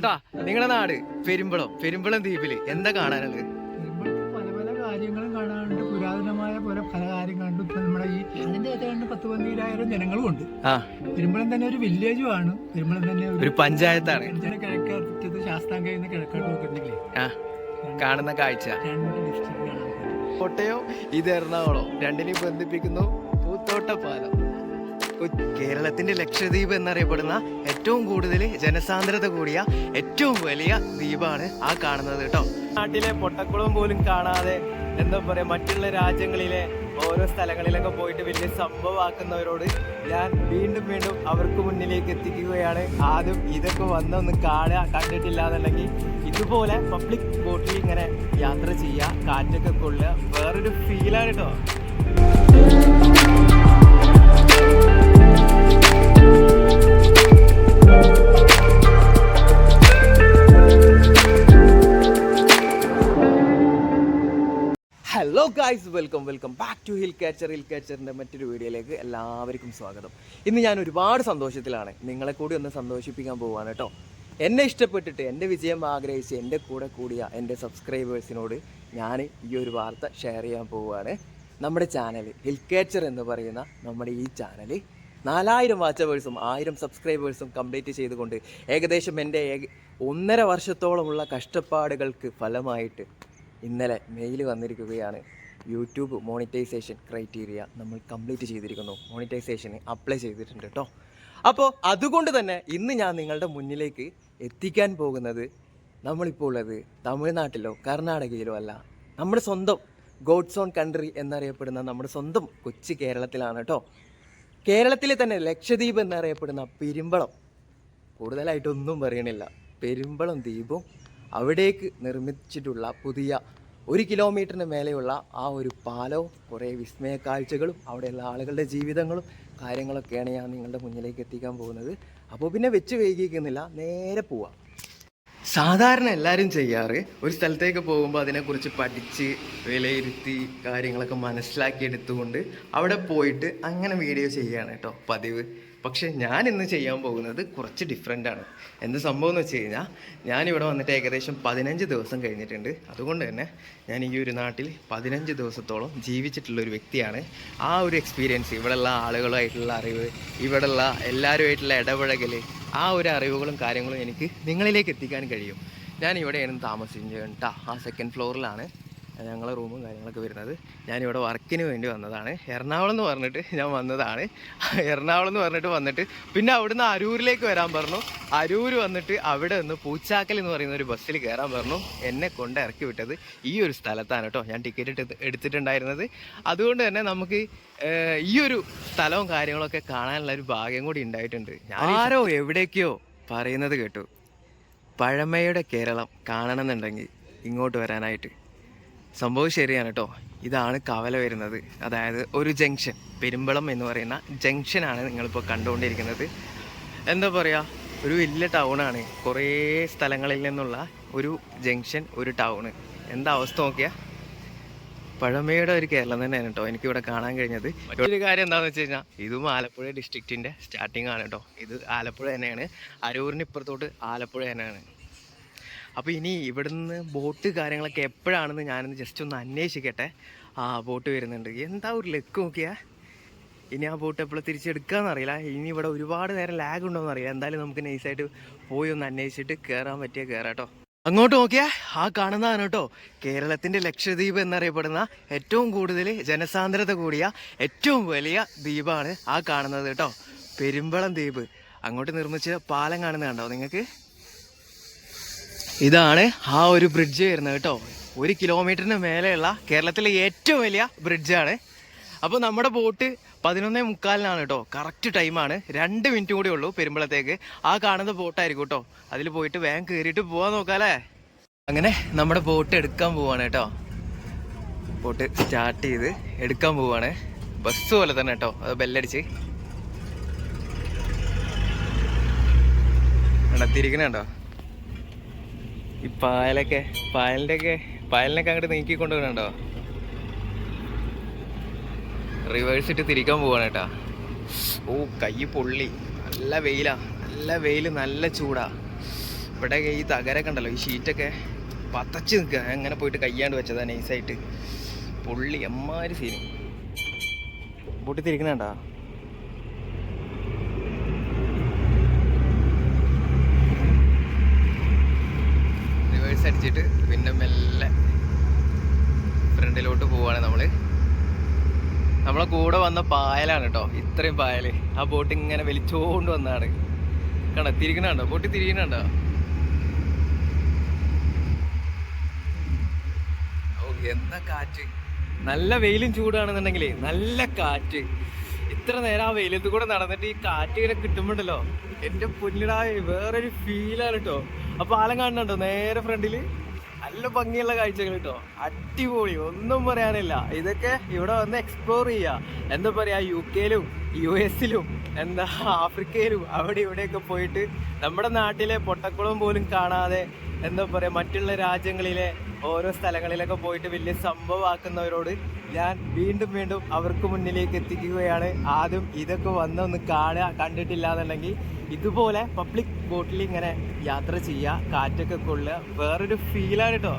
ചേട്ടാ നിങ്ങളുടെ നാട് പെരുമ്പളം ദ്വീപില് എന്താ കാണാനുള്ളത്? പല പല കാര്യങ്ങളും കാണാനുണ്ട്. പുരാതനമായ പല കാര്യങ്ങളുണ്ട്. ഇപ്പൊ നമ്മുടെ ഈ അതിന്റെ ഏതാണ്ട് 10-12,000 ജനങ്ങളും ഉണ്ട്. പെരുമ്പളം തന്നെ ഒരു വില്ലേജും ആണ്. പെരുമ്പളം തന്നെ ഒരു പഞ്ചായത്താണ്. കിഴക്കറ്റത്ത് ശാസ്താംകയിൽ നിന്ന് കിഴക്കോട്ട് നോക്കുന്നില്ലേ കാണുന്ന കാഴ്ച. 2 ഡിസ്ട്രിക്ട് കാണാൻ. കോട്ടയോ ഇത് എറണാകുളം രണ്ടിനെയും ബന്ധിപ്പിക്കുന്നു പൂത്തോട്ട പാലം. കേരളത്തിന്റെ ലക്ഷദ്വീപ് എന്നറിയപ്പെടുന്ന ഏറ്റവും കൂടുതൽ ജനസാന്ദ്രത കൂടിയ ഏറ്റവും വലിയ ദ്വീപാണ് ആ കാണുന്നത് കേട്ടോ. നാട്ടിലെ പൊട്ടക്കുളം പോലും കാണാതെ എന്താ പറയാ മറ്റുള്ള രാജ്യങ്ങളിലെ ഓരോ സ്ഥലങ്ങളിലൊക്കെ പോയിട്ട് വലിയ സംഭവമാക്കുന്നവരോട് ഞാൻ വീണ്ടും അവർക്ക് മുന്നിലേക്ക് എത്തിക്കുകയാണ്. ആദ്യം ഇതൊക്കെ വന്നൊന്ന് കണ്ടിട്ടില്ല എന്നുണ്ടെങ്കിൽ ഇതുപോലെ പബ്ലിക് ബോട്ടിൽ ഇങ്ങനെ യാത്ര ചെയ്യുക, കാറ്റൊക്കെ കൊള്ളുക, വേറൊരു ഫീലാണ് കേട്ടോ. Hello guys, welcome back to hill കാച്ചറിൻ്റെ മറ്റൊരു വീഡിയോയിലേക്ക് എല്ലാവർക്കും സ്വാഗതം. ഇന്ന് ഞാൻ ഒരുപാട് സന്തോഷത്തിലാണ്. നിങ്ങളെ കൂടി ഒന്ന് സന്തോഷിപ്പിക്കാൻ പോവുകയാണ് കേട്ടോ. എന്നെ ഇഷ്ടപ്പെട്ടിട്ട് എൻ്റെ വിജയം ആഗ്രഹിച്ച് എൻ്റെ കൂടെ കൂടിയ എൻ്റെ സബ്സ്ക്രൈബേഴ്സിനോട് ഞാൻ ഈ ഒരു വാർത്ത ഷെയർ ചെയ്യാൻ പോവുകയാണ്. നമ്മുടെ ചാനൽ ഹിൽ കാച്ചർ എന്ന് പറയുന്ന നമ്മുടെ ഈ ചാനൽ 4000 വാച്ചവേഴ്സും 1000 സബ്സ്ക്രൈബേഴ്സും കംപ്ലീറ്റ് ചെയ്തുകൊണ്ട് ഏകദേശം എൻ്റെ 1.5 വർഷത്തോളമുള്ള കഷ്ടപ്പാടുകൾക്ക് ഫലമായിട്ട് ഇന്നലെ മെയിൽ വന്നിരിക്കുകയാണ്. യൂട്യൂബ് മോണിറ്റൈസേഷൻ ക്രൈറ്റീരിയ നമ്മൾ കംപ്ലീറ്റ് ചെയ്തിരിക്കുന്നു. മോണിറ്റൈസേഷന് അപ്ലൈ ചെയ്തിട്ടുണ്ട് കേട്ടോ. അപ്പോൾ അതുകൊണ്ട് തന്നെ ഇന്ന് ഞാൻ നിങ്ങളുടെ മുന്നിലേക്ക് എത്തിക്കാൻ പോകുന്നത് നമ്മളിപ്പോൾ ഉള്ളത് തമിഴ്നാട്ടിലോ കർണാടകയിലോ അല്ല, നമ്മുടെ സ്വന്തം ഗോഡ്സ് ഓൺ കൺട്രി എന്നറിയപ്പെടുന്ന നമ്മുടെ സ്വന്തം കൊച്ചു കേരളത്തിലാണ് കേട്ടോ. കേരളത്തിലെ തന്നെ ലക്ഷദ്വീപ് എന്നറിയപ്പെടുന്ന പെരുമ്പളം, കൂടുതലായിട്ടൊന്നും പറയണില്ല, പെരുമ്പളം ദ്വീപും അവിടേക്ക് നിർമ്മിച്ചിട്ടുള്ള പുതിയ 1 കിലോമീറ്ററിന് മേലെയുള്ള ആ ഒരു പാലവും കുറേ വിസ്മയ കാഴ്ചകളും അവിടെയുള്ള ആളുകളുടെ ജീവിതങ്ങളും കാര്യങ്ങളൊക്കെയാണ് ഞാൻ നിങ്ങളുടെ മുന്നിലേക്ക് എത്തിക്കാൻ പോകുന്നത്. അപ്പോൾ പിന്നെ വെച്ച് വൈകിക്കുന്നില്ല, നേരെ പോവാം. സാധാരണ എല്ലാവരും ചെയ്യാറ് ഒരു സ്ഥലത്തേക്ക് പോകുമ്പോൾ അതിനെക്കുറിച്ച് പഠിച്ച് വിലയിരുത്തി കാര്യങ്ങളൊക്കെ മനസ്സിലാക്കിയെടുത്തുകൊണ്ട് അവിടെ പോയിട്ട് അങ്ങനെ വീഡിയോ ചെയ്യുകയാണ് കേട്ടോ പതിവ്. പക്ഷേ ഞാൻ ഇന്ന് ചെയ്യാൻ പോകുന്നത് കുറച്ച് ഡിഫറെൻ്റ് ആണ്. എന്ത് സംഭവം എന്ന് വെച്ച് കഴിഞ്ഞാൽ ഞാനിവിടെ വന്നിട്ട് ഏകദേശം 15 ദിവസം കഴിഞ്ഞിട്ടുണ്ട്. അതുകൊണ്ട് തന്നെ ഞാൻ ഈ ഒരു നാട്ടിൽ 15 ദിവസത്തോളം ജീവിച്ചിട്ടുള്ളൊരു വ്യക്തിയാണ്. ആ ഒരു എക്സ്പീരിയൻസ്, ഇവിടെയുള്ള ആളുകളുമായിട്ടുള്ള അറിവ്, ഇവിടെയുള്ള എല്ലാവരുമായിട്ടുള്ള ഇടപഴകൽ, ആ ഒരു അറിവുകളും കാര്യങ്ങളും എനിക്ക് നിങ്ങളിലേക്ക് എത്തിക്കാൻ കഴിയും. ഞാൻ ഇവിടെയാണ് താമസിക്കുന്നത് കേട്ടോ. ആ 2nd ഫ്ലോറിലാണ് ഞങ്ങളെ റൂമും കാര്യങ്ങളൊക്കെ വരുന്നത്. ഞാനിവിടെ വർക്കിന് വേണ്ടി വന്നതാണ്. എറണാകുളം എന്ന് പറഞ്ഞിട്ട് ഞാൻ വന്നതാണ്. എറണാകുളം എന്ന് പറഞ്ഞിട്ട് വന്നിട്ട് പിന്നെ അവിടുന്ന് അരൂരിലേക്ക് വരാൻ പറഞ്ഞു. അരൂർ വന്നിട്ട് അവിടെ നിന്ന് പൂച്ചാക്കൽ എന്ന് പറയുന്ന ഒരു ബസ്സിൽ കയറാൻ പറഞ്ഞു. എന്നെ കൊണ്ട് ഇറക്കി വിട്ടത് ഈ ഒരു സ്ഥലത്താണ് കേട്ടോ. ഞാൻ ടിക്കറ്റ് എടുത്തിട്ടുണ്ടായിരുന്നത്. അതുകൊണ്ട് തന്നെ നമുക്ക് ഈ ഒരു സ്ഥലവും കാര്യങ്ങളൊക്കെ കാണാനുള്ള ഒരു ഭാഗ്യം കൂടി ഉണ്ടായിട്ടുണ്ട്. ആരോ എവിടേക്കോ പറയുന്നത് കേട്ടു, പഴമയുടെ കേരളം കാണണമെന്നുണ്ടെങ്കിൽ ഇങ്ങോട്ട് വരാനായിട്ട്. സംഭവം ശരിയാണ് കേട്ടോ. ഇതാണ് കവല വരുന്നത്, അതായത് ഒരു ജംഗ്ഷൻ, പെരുമ്പളം എന്ന് പറയുന്ന ജംഗ്ഷനാണ് നിങ്ങളിപ്പോൾ കണ്ടുകൊണ്ടിരിക്കുന്നത്. എന്താ പറയുക, ഒരു വലിയ ടൗണാണ്, കുറേ സ്ഥലങ്ങളിൽ നിന്നുള്ള ഒരു ജംഗ്ഷൻ, ഒരു ടൗണ്. എന്താ അവസ്ഥ നോക്കിയാൽ പഴമയുടെ ഒരു കേരളം തന്നെയാണ് കേട്ടോ എനിക്കിവിടെ കാണാൻ കഴിഞ്ഞത്. ഒരു കാര്യം എന്താണെന്ന് വെച്ച് കഴിഞ്ഞാൽ ഇതും ആലപ്പുഴ ഡിസ്ട്രിക്റ്റിൻ്റെ സ്റ്റാർട്ടിംഗ് ആണ് കേട്ടോ. ഇത് ആലപ്പുഴ തന്നെയാണ്, അരൂരിന് ഇപ്പുറത്തോട്ട് ആലപ്പുഴ തന്നെയാണ്. അപ്പോൾ ഇനി ഇവിടുന്ന് ബോട്ട് കാര്യങ്ങളൊക്കെ എപ്പോഴാണെന്ന് ഞാനൊന്ന് ജസ്റ്റ് ഒന്ന് അന്വേഷിക്കട്ടെ. ആ ബോട്ട് വരുന്നുണ്ട്. എന്താ ഒരു ലക്ക് നോക്കിയാൽ. ഇനി ആ ബോട്ട് എപ്പോഴും തിരിച്ചെടുക്കാമെന്നറിയില്ല. ഇനി ഇവിടെ ഒരുപാട് നേരം ലാഗ് ഉണ്ടോയെന്ന് അറിയില്ല. എന്തായാലും നമുക്ക് നൈസായിട്ട് പോയി ഒന്ന് അന്വേഷിച്ചിട്ട് കയറാൻ പറ്റിയ കയറാം കേട്ടോ. അങ്ങോട്ട് നോക്കിയാൽ ആ കാണുന്നതാണ് കേട്ടോ കേരളത്തിൻ്റെ ലക്ഷദ്വീപ് എന്നറിയപ്പെടുന്ന ഏറ്റവും കൂടുതൽ ജനസാന്ദ്രത കൂടിയ ഏറ്റവും വലിയ ദ്വീപാണ് ആ കാണുന്നത് കേട്ടോ, പെരുമ്പളം ദ്വീപ്. അങ്ങോട്ട് നിർമ്മിച്ച പാലം കാണുന്നത് കണ്ടോ നിങ്ങൾക്ക്? ഇതാണ് ആ ഒരു ബ്രിഡ്ജ് വരുന്നത് കേട്ടോ. 1 കിലോമീറ്ററിന് മേലെയുള്ള കേരളത്തിലെ ഏറ്റവും വലിയ ബ്രിഡ്ജാണ്. അപ്പോൾ നമ്മുടെ ബോട്ട് 11:45 കേട്ടോ, കറക്റ്റ് ടൈമാണ്. 2 മിനിറ്റ് കൂടി ഉള്ളൂ പെരുമ്പളത്തേക്ക്. ആ കാണുന്ന ബോട്ടായിരിക്കും കേട്ടോ. അതിൽ പോയിട്ട് വേഗം കയറിയിട്ട് പോകാൻ നോക്കാമല്ലേ. അങ്ങനെ നമ്മുടെ ബോട്ട് എടുക്കാൻ പോവാണ് കേട്ടോ. ബോട്ട് സ്റ്റാർട്ട് ചെയ്ത് എടുക്കാൻ പോവാണ്. ബസ് പോലെ തന്നെ കേട്ടോ, അത് ബെല്ലടിച്ച് നടത്തിയിരിക്കണുണ്ടോ. ഈ പായലിനൊക്കെ അങ്ങോട്ട് നീക്കിക്കൊണ്ടുവരണുണ്ടോ. റിവേഴ്സ് ഇട്ട് തിരിക്കാൻ പോവാണ് കേട്ടാ. ഓ കൈ പൊള്ളി, നല്ല വെയിലാ, നല്ല വെയിൽ, നല്ല ചൂടാ. ഇവിടെ ഈ തകരൊക്കെ ഉണ്ടല്ലോ, ഈ ഷീറ്റൊക്കെ പതച്ച് നിൽക്കുക. എങ്ങനെ പോയിട്ട് കയ്യാണ്ട് വെച്ചതാ നൈസായിട്ട്. പൊള്ളി എമ്മാതിരി സീന്. ബോട്ടിൽ തിരിക്കണേണ്ടാ. റിവേഴ്സ് അടിച്ചിട്ട് പിന്നെ മെല്ലെ ഫ്രണ്ടിലോട്ട് പോവാണ് നമ്മളെ കൂടെ വന്ന പായലാണ് കേട്ടോ. ഇത്രയും പായല് ആ ബോട്ട് ഇങ്ങനെ വലിച്ചോണ്ട് വന്നാണ്. കണ്ടോ തിരിക്കണുണ്ടോ, ബോട്ട് തിരിക്കണുണ്ടോ? ഓ എന്താ കാറ്റ്. നല്ല വെയിലും ചൂടാണെന്നുണ്ടെങ്കിലേ നല്ല കാറ്റ്. ഇത്ര നേരം ആ വെയിലത്ത് കൂടെ നടന്നിട്ട് ഈ കാറ്റ് ഇങ്ങനെ കിട്ടുമ്പോണ്ടല്ലോ, എന്റെ പൊന്നിടാ വേറൊരു ഫീലാണ് കേട്ടോ. അപ്പൊ പാലം കാണുന്നുണ്ടോ നേരെ ഫ്രണ്ടില്? നല്ല ഭംഗിയുള്ള കാഴ്ചകൾ കേട്ടോ, അടിപൊളി, ഒന്നും പറയാനില്ല. ഇതൊക്കെ ഇവിടെ വന്ന് എക്സ്പ്ലോർ ചെയ്യുക. എന്താ പറയാ, UK-ലും US-ലും എന്താ ആഫ്രിക്കയിലും അവിടെ ഇവിടെയൊക്കെ പോയിട്ട് നമ്മുടെ നാട്ടിലെ പൊട്ടക്കുളം പോലും കാണാതെ എന്താ പറയാ മറ്റുള്ള രാജ്യങ്ങളിലെ ഓരോ സ്ഥലങ്ങളിലൊക്കെ പോയിട്ട് വലിയ സംഭവമാക്കുന്നവരോട് ഞാൻ വീണ്ടും വീണ്ടും അവർക്ക് മുന്നിലേക്ക് എത്തിക്കുകയാണ്. ആദ്യം ഇതൊക്കെ വന്നൊന്ന് കാണുക, കണ്ടിട്ടില്ല എന്നുണ്ടെങ്കിൽ ഇതുപോലെ പബ്ലിക് ബോട്ടിൽ ഇങ്ങനെ യാത്ര ചെയ്യുക, കാറ്റൊക്കെ കൊള്ളുക, വേറൊരു ഫീലാണ് കേട്ടോ.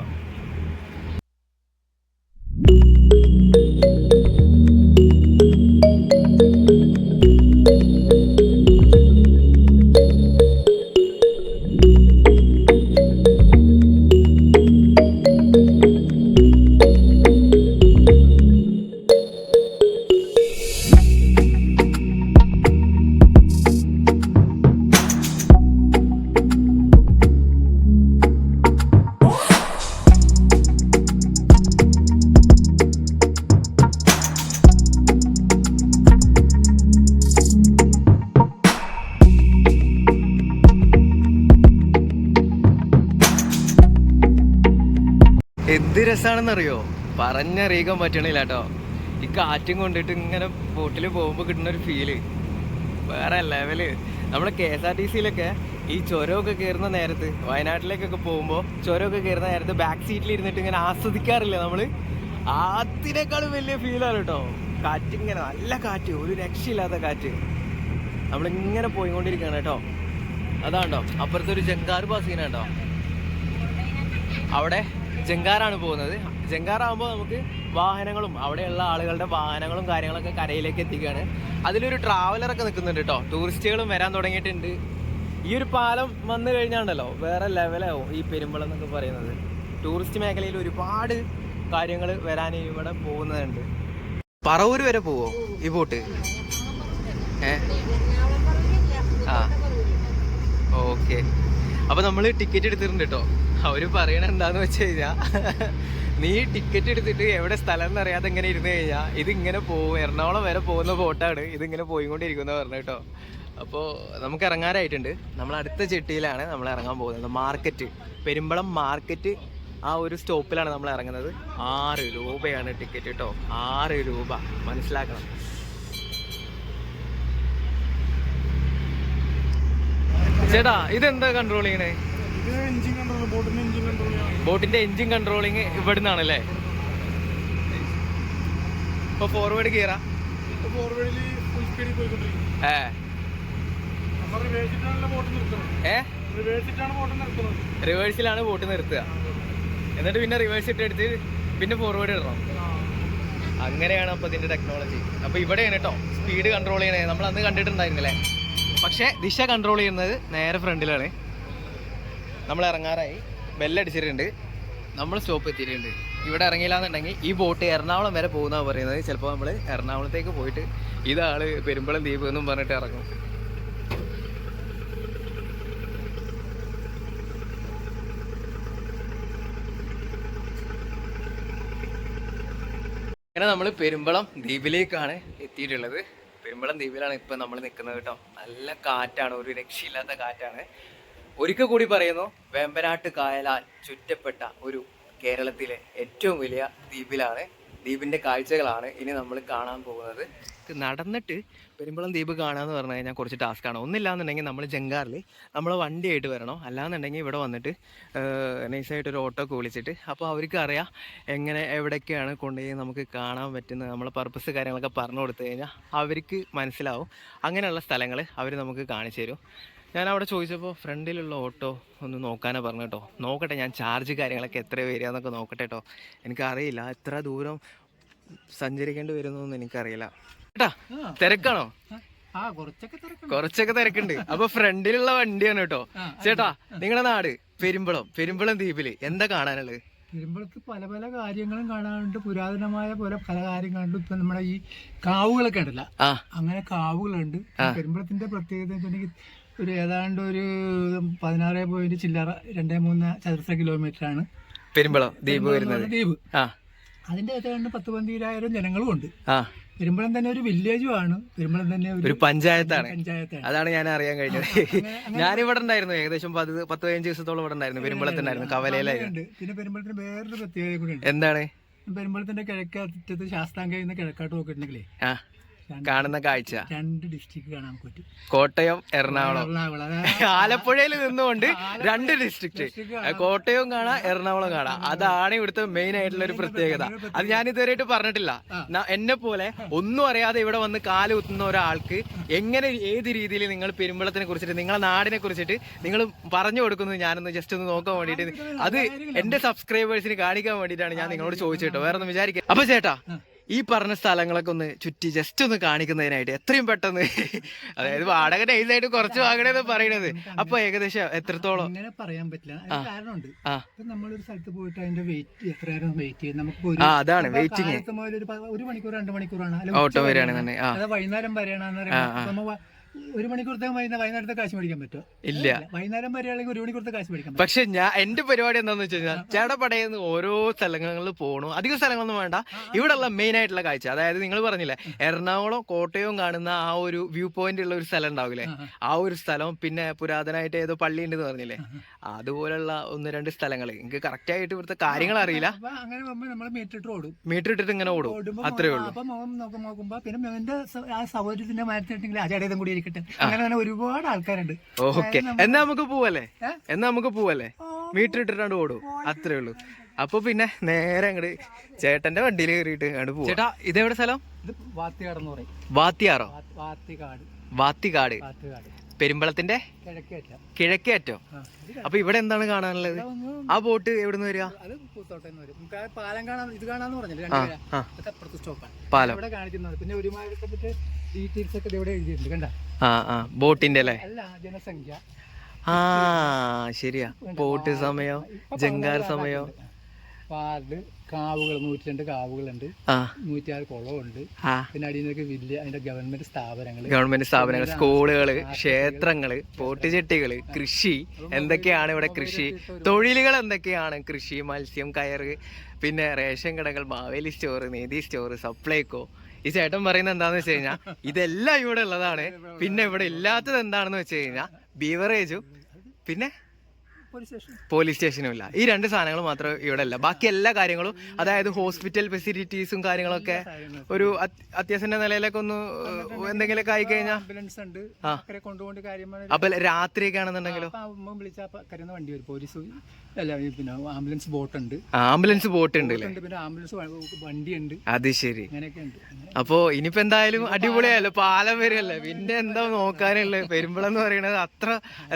എന്ത് രസമാണെന്നറിയോ, പറഞ്ഞറിയിക്കാൻ പറ്റണില്ല കേട്ടോ. ഈ കാറ്റും കൊണ്ടിട്ട് ഇങ്ങനെ ബോട്ടിൽ പോകുമ്പോൾ കിട്ടുന്ന ഒരു ഫീല് വേറെ ലെവല്. നമ്മളെ KSRTC-യിലൊക്കെ ഈ ചുരമൊക്കെ കയറുന്ന നേരത്ത്, വയനാട്ടിലേക്കൊക്കെ പോകുമ്പോൾ ചുരമൊക്കെ കയറുന്ന നേരത്ത് ബാക്ക് സീറ്റിൽ ഇരുന്നിട്ട് ഇങ്ങനെ ആസ്വദിക്കാറില്ല നമ്മൾ, അതിനേക്കാളും വലിയ ഫീലാണ് കേട്ടോ. കാറ്റിങ്ങനെ നല്ല കാറ്റ്, ഒരു രക്ഷയില്ലാത്ത കാറ്റ്. നമ്മളിങ്ങനെ പോയിക്കൊണ്ടിരിക്കുകയാണ് കേട്ടോ. അതാണ്ടോ അപ്പുറത്തെ ഒരു ജങ്കാർ പാസിങ്ങനെ കേട്ടോ. അവിടെ ജങ്കാറാണ് പോകുന്നത്. ജങ്കാറാകുമ്പോൾ നമുക്ക് വാഹനങ്ങളും അവിടെയുള്ള ആളുകളുടെ വാഹനങ്ങളും കാര്യങ്ങളൊക്കെ കരയിലേക്ക് എത്തിക്കുകയാണ്. അതിലൊരു ട്രാവലറൊക്കെ നിൽക്കുന്നുണ്ട് കേട്ടോ. ടൂറിസ്റ്റുകളും വരാൻ തുടങ്ങിയിട്ടുണ്ട്. ഈ ഒരു പാലം വന്നു കഴിഞ്ഞാണ്ടല്ലോ വേറെ ലെവലാവും ഈ പെരുമ്പളം എന്നൊക്കെ പറയുന്നത്. ടൂറിസ്റ്റ് മേഖലയിൽ ഒരുപാട് കാര്യങ്ങൾ വരാൻ ഇവിടെ പോകുന്നുണ്ട്. പറവൂർ വരെ പോവോ ഈ ബോട്ട്? ആ ഓക്കെ. അപ്പോൾ നമ്മൾ ടിക്കറ്റ് എടുത്തിട്ടുണ്ട് കേട്ടോ. അവർ പറയണ എന്താന്ന് വെച്ച് കഴിഞ്ഞാൽ, നീ ടിക്കറ്റ് എടുത്തിട്ട് എവിടെ സ്ഥലം എന്നറിയാതെ ഇങ്ങനെ ഇരുന്ന് കഴിഞ്ഞാൽ ഇതിങ്ങനെ പോകും, എറണാകുളം വരെ പോകുന്ന ബോട്ടാണ്, ഇതിങ്ങനെ പോയിക്കൊണ്ടിരിക്കുന്ന പറഞ്ഞു കേട്ടോ. അപ്പോൾ നമുക്ക് ഇറങ്ങാനായിട്ടുണ്ട്. നമ്മൾ അടുത്ത ചെട്ടിയിലാണ് നമ്മൾ ഇറങ്ങാൻ പോകുന്നത്. മാർക്കറ്റ്, പെരുമ്പളം മാർക്കറ്റ് ആ ഒരു സ്റ്റോപ്പിലാണ് നമ്മൾ ഇറങ്ങുന്നത്. 6 രൂപയാണ് ടിക്കറ്റ് കേട്ടോ. 6 രൂപ, മനസ്സിലാക്കണം. ചേട്ടാ ഇതെന്താ കൺട്രോൾ ചെയ്യണേ? ബോട്ടിന്റെ എഞ്ചിൻ കൺട്രോളിങ് ഇവിടെ നിന്നാണല്ലേ? ഇപ്പൊ ഫോർവേഡ് കയറാ, റിവേഴ്സിലാണ് ബോട്ട് നിർത്തുക. എന്നിട്ട് പിന്നെ റിവേഴ്സ് ഇട്ടെടുത്ത് പിന്നെ ഫോർവേഡ് ഇടണം. അങ്ങനെയാണ് അപ്പൊ ഇതിന്റെ ടെക്നോളജി. അപ്പൊ ഇവിടെയാണ് കേട്ടോ സ്പീഡ് കൺട്രോൾ ചെയ്യണേ. നമ്മൾ അന്ന് കണ്ടിട്ടുണ്ടായിരുന്നില്ലേ? പക്ഷെ ദിശ കൺട്രോൾ ചെയ്യുന്നത് നേരെ ഫ്രണ്ടിലാണ്. നമ്മൾ ഇറങ്ങാറായി, ബെല്ലടിച്ചിട്ടുണ്ട്, നമ്മൾ സ്റ്റോപ്പ് എത്തിയിട്ടുണ്ട്. ഇവിടെ ഇറങ്ങിയില്ല എന്നുണ്ടെങ്കിൽ ഈ ബോട്ട് എറണാകുളം വരെ പോകുന്നതാണ് പറയുന്നത്. ചിലപ്പോൾ നമ്മൾ എറണാകുളത്തേക്ക് പോയിട്ട് ഇതാള് പെരുമ്പളം ദ്വീപ് എന്നും പറഞ്ഞിട്ട് ഇറങ്ങും. അങ്ങനെ നമ്മൾ പെരുമ്പളം ദ്വീപിലേക്കാണ് എത്തിയിട്ടുള്ളത്. പെരുമ്പളം ദ്വീപിലാണ് ഇപ്പം നമ്മൾ നിൽക്കുന്നത് കേട്ടോ. നല്ല കാറ്റാണ്, ഒരു രക്ഷയില്ലാത്ത കാറ്റാണ്. ഒരിക്കൽ കൂടി പറയുന്നു, വേമ്പനാട്ട് കായലാൽ ചുറ്റപ്പെട്ട ഒരു കേരളത്തിലെ ഏറ്റവും വലിയ ദ്വീപിലാണ്. ദ്വീപിൻ്റെ കാഴ്ചകളാണ് ഇനി നമ്മൾ കാണാൻ പോകുന്നത്. നടന്നിട്ട് പെരുമ്പളം ദ്വീപ് കാണാമെന്ന് പറഞ്ഞു കഴിഞ്ഞാൽ കുറച്ച് ടാസ്ക്കാണ്. ഒന്നില്ലാന്നുണ്ടെങ്കിൽ നമ്മൾ ജങ്കാറിൽ നമ്മൾ വണ്ടിയായിട്ട് വരണം. അല്ലാന്നുണ്ടെങ്കിൽ ഇവിടെ വന്നിട്ട് നൈസായിട്ടൊരു ഓട്ടോ ഒക്കെ വിളിച്ചിട്ട്, അപ്പോൾ അവർക്ക് അറിയാം എങ്ങനെ എവിടെയൊക്കെയാണ് കൊണ്ടുപോയി നമുക്ക് കാണാൻ പറ്റുന്നത്. നമ്മളെ പർപ്പസ് കാര്യങ്ങളൊക്കെ പറഞ്ഞു കൊടുത്തു കഴിഞ്ഞാൽ അവർക്ക് മനസ്സിലാവും. അങ്ങനെയുള്ള സ്ഥലങ്ങൾ അവർ നമുക്ക് കാണിച്ചു തരും. ഞാൻ അവിടെ ചോദിച്ചപ്പോൾ ഫ്രണ്ടിലുള്ള ഓട്ടോ ഒന്ന് നോക്കാനാണ് പറഞ്ഞു കേട്ടോ. നോക്കട്ടെ, ഞാൻ ചാർജ് കാര്യങ്ങളൊക്കെ എത്ര വരിക എന്നൊക്കെ നോക്കട്ടെ കേട്ടോ. എനിക്കറിയില്ല എത്ര ദൂരം സഞ്ചരിക്കേണ്ടി വരുന്നൊന്നും എനിക്കറിയില്ല കേട്ടാ. തിരക്കാണോ? കുറച്ചൊക്കെ തിരക്കുണ്ട്. അപ്പൊ ഫ്രണ്ടിലുള്ള വണ്ടിയാണ് കേട്ടോ. ചേട്ടാ, നിങ്ങളുടെ നാട് പെരുമ്പളം ദ്വീപില് എന്താ കാണാനുള്ളത്? പെരുമ്പളത്ത് പല പല കാര്യങ്ങളും കാണാനുണ്ട്. പുരാതനമായ പല കാര്യങ്ങളുണ്ട്. ഇപ്പൊ നമ്മുടെ ഈ കാവുകളൊക്കെ ഉണ്ടല്ലോ, അങ്ങനെ കാവുകളുണ്ട്. പെരുമ്പളത്തിന്റെ പ്രത്യേകത വെച്ചിട്ടുണ്ടെങ്കിൽ ഒരു ഏതാണ്ട് ഒരു 16 ചില്ലറ 2-3 ചതുരശ്ര കിലോമീറ്റർ ആണ് പെരുമ്പളം ദ്വീപ് വരുന്നത്. ദ്വീപ് അതിന്റെ ഏതാണ്ട് 10-12,000 ജനങ്ങളും ഉണ്ട്. പെരുമ്പളം തന്നെ ഒരു വില്ലേജും ആണ്. പെരുമ്പളം തന്നെ ഒരു പഞ്ചായത്താണ്. അതാണ് ഞാൻ അറിയാൻ കഴിഞ്ഞത്. ഞാനിവിടെ ഉണ്ടായിരുന്നു ഏകദേശം 10-15 ദിവസത്തോളം ഇവിടെ ഉണ്ടായിരുന്നു. പെരുമ്പളത്തുണ്ടായിരുന്നു, കവലയിലായിരുന്നു. പിന്നെ പെരുമ്പളത്തിന് വേറൊരു പ്രത്യേകത കൂടി ഉണ്ട്. എന്താണ്? പെരുമ്പളത്തിന്റെ കിഴക്കറ്റത്ത് ശാസ്താംകയിൽ നിന്ന് കിഴക്കാട്ട് നോക്കിയിട്ടുണ്ടെങ്കിലേ കാണുന്ന കാഴ്ച 2 ഡിസ്ട്രിക്ട് കാണാൻ പറ്റും. കോട്ടയം, എറണാകുളം. ആലപ്പുഴയിൽ നിന്നുകൊണ്ട് 2 ഡിസ്ട്രിക്ട്, കോട്ടയവും കാണാം, എറണാകുളം കാണാം. അതാണ് ഇവിടുത്തെ മെയിൻ ആയിട്ടുള്ള ഒരു പ്രത്യേകത. അത് ഞാൻ ഇതുവരെയായിട്ട് പറഞ്ഞിട്ടില്ല. എന്നെ പോലെ ഒന്നും അറിയാതെ ഇവിടെ വന്ന് കാല് കുത്തുന്ന ഒരാൾക്ക് എങ്ങനെ ഏത് രീതിയിൽ നിങ്ങൾ പെരുമ്പളത്തിനെ കുറിച്ചിട്ട്, നിങ്ങളെ നാടിനെ കുറിച്ചിട്ട് നിങ്ങൾ പറഞ്ഞു കൊടുക്കുന്നത് ഞാനൊന്ന് ജസ്റ്റ് ഒന്ന് നോക്കാൻ വേണ്ടിയിട്ട്, അത് എന്റെ സബ്സ്ക്രൈബേഴ്സിന് കാണിക്കാൻ വേണ്ടിയിട്ടാണ് ഞാൻ നിങ്ങളോട് ചോദിച്ചിട്ടോ, വേറെ ഒന്നും വിചാരിക്കാം. അപ്പൊ ചേട്ടാ, ഈ പറഞ്ഞ സ്ഥലങ്ങളൊക്കെ ഒന്ന് ചുറ്റി ജസ്റ്റ് ഒന്ന് കാണിക്കുന്നതിനായിട്ട് എത്രയും പെട്ടെന്ന്, അതായത് വാടക നൈസായിട്ട് കുറച്ച് വാങ്ങണേന്ന് പറയണത്, അപ്പൊ ഏകദേശം എത്രത്തോളം അങ്ങനെ പറയാൻ പറ്റില്ല. കാരണമുണ്ട്. നമ്മളൊരു സ്ഥലത്ത് പോയിട്ട് അതിന്റെ വെയിറ്റ് എത്ര നേരം വെയിറ്റ് ചെയ്യും. നമുക്ക് അതാണ് വെയിറ്റിംഗ്. 1 മണിക്കൂർ 2 മണിക്കൂറാണ് ഓട്ടോ വരികയാണെന്ന്, വൈകുന്നേരം വരെയാണെന്ന് 1 മണിക്കൂറത്തെ വൈകുന്നേരത്തെ കാശ് മേടിക്കാൻ പറ്റുമോ? ഇല്ല. വൈകുന്നേരം വരെയാണെങ്കിൽ 1 മണിക്കൂറത്തെ കാശ് മേടിക്കാം. പക്ഷെ എന്റെ പരിപാടി എന്താന്ന് വെച്ച് കഴിഞ്ഞാൽ, ചേട്ടപ്പടയെന്ന് ഓരോ സ്ഥലങ്ങളിൽ പോകണു. അധികം സ്ഥലങ്ങളൊന്നും വേണ്ട, ഇവിടെ ഉള്ള മെയിൻ ആയിട്ടുള്ള കാഴ്ച, അതായത് നിങ്ങൾ പറഞ്ഞില്ലേ എറണാകുളം കോട്ടയവും കാണുന്ന ആ ഒരു വ്യൂ പോയിന്റ് ഉള്ള ഒരു സ്ഥലം ഉണ്ടാവില്ലേ, ആ ഒരു സ്ഥലം, പിന്നെ പുരാതനമായിട്ട് ഏതോ പള്ളി ഉണ്ടെന്ന് പറഞ്ഞില്ലേ, അതുപോലുള്ള 1-2 സ്ഥലങ്ങൾ. എനിക്ക് കറക്റ്റ് ആയിട്ട് ഇവിടുത്തെ കാര്യങ്ങൾ അറിയില്ല. അങ്ങനെ നമ്മൾ മീറ്റർ ഇട്ടിട്ട് ഇങ്ങനെ ഓടും, അത്രേ ഉള്ളൂ. അപ്പൊ നോക്കുമ്പോ പിന്നെ എന്റെ ആ സൗകര്യത്തിന്റെ മാറ്റത്തിട്ടുണ്ടെങ്കിൽ ആ ചേട്ടൻ കൂടി അങ്ങനെ ഒരുപാട് ആൾക്കാരുണ്ട്. ഓക്കെ, എന്നാ നമുക്ക് പോവല്ലേ? മീറ്റർ ഇട്ടിട്ടാണ്ട് ഓടും, അത്രേ ഉള്ളൂ. അപ്പൊ പിന്നെ നേരെ അങ്ങോട്ട് ചേട്ടന്റെ വണ്ടിയിൽ കയറിയിട്ട് അങ്ങോട്ട് പോവാം. ചേട്ടാ, ഇതെവിടെ സ്ഥലം? ഇത് വാത്തിയാട് എന്ന് പറയും. വാത്തിയാറോ? വാത്തിക്കാട്. പെരുമ്പളത്തിന്റെ കിഴക്കേ അറ്റം. അപ്പൊ ഇവിടെ എന്താണ് കാണാനുള്ളത്? ആ ബോട്ട് എവിടുന്ന് വരിക? പാലം കാണാൻ, ഇത് കാണാന്ന് പറഞ്ഞില്ലേ, പാലം ഇവിടെ കാണിക്കുന്നത്. പിന്നെ ഒരുമാതിരി ഡീറ്റെയിൽസ് ഒക്കെ ഇവിടെ എഴുതിയിട്ടുണ്ട്, കണ്ട? ബോട്ടിന്റെ അല്ലേ? അല്ല, ജനസംഖ്യ. ശരിയാ. ബോട്ട് സമയം, ജങ്കാർ സമയം, വാർഡ്, കാവുകൾ 102 കാവുകളുണ്ട്, 106 കുളമുണ്ട്. പിന്നെ അടിയിലൊക്കെ വലിയ അതിന്റെ ഗവൺമെന്റ് സ്ഥാപനങ്ങൾ, സ്കൂളുകള്, ക്ഷേത്രങ്ങള്, പോട്ടുചെട്ടികള്, കൃഷി എന്തൊക്കെയാണ് ഇവിടെ, കൃഷി തൊഴിലുകൾ എന്തൊക്കെയാണ്, കൃഷി, മത്സ്യം, കയറ്, പിന്നെ റേഷൻ കടകൾ, മാവേലി സ്റ്റോർ, നീതി സ്റ്റോർ, സപ്ലൈകോ. ഈ ചേട്ടൻ പറയുന്നത് എന്താന്ന് വെച്ച് കഴിഞ്ഞാൽ ഇതെല്ലാം ഇവിടെ ഉള്ളതാണ്. പിന്നെ ഇവിടെ ഇല്ലാത്തത് എന്താണെന്ന് വെച്ച് കഴിഞ്ഞാൽ ബീവറേജും പിന്നെ പോലീസ് സ്റ്റേഷനും ഇല്ല. ഈ 2 സാധനങ്ങൾ മാത്രമേ ഇവിടെ ഇല്ല. ബാക്കി എല്ലാ കാര്യങ്ങളും, അതായത് ഹോസ്പിറ്റൽ ഫെസിലിറ്റീസും കാര്യങ്ങളൊക്കെ ഒരു അത്യാവശ്യ നിലയിലൊക്കെ ഒന്ന് എന്തെങ്കിലുമൊക്കെ ആയി കഴിഞ്ഞാൽ. അപ്പൊ രാത്രിയൊക്കെ ആണെന്നുണ്ടെങ്കിലോ വണ്ടി വരും, പോലീസ്, പിന്നെ ആംബുലൻസ് ബോട്ട് ഉണ്ട്. ആംബുലൻസ് ബോട്ട് ഉണ്ട്, പിന്നെ ആംബുലൻസ് വണ്ടിയുണ്ട്. അത് ശരി. അപ്പൊ ഇനിയിപ്പോ എന്തായാലും അടിപൊളിയായല്ലോ, പാലം വരുമല്ലേ, പിന്നെ എന്താ നോക്കാനുള്ളത്? പെരുമ്പളം എന്ന് പറയുന്നത് അത്ര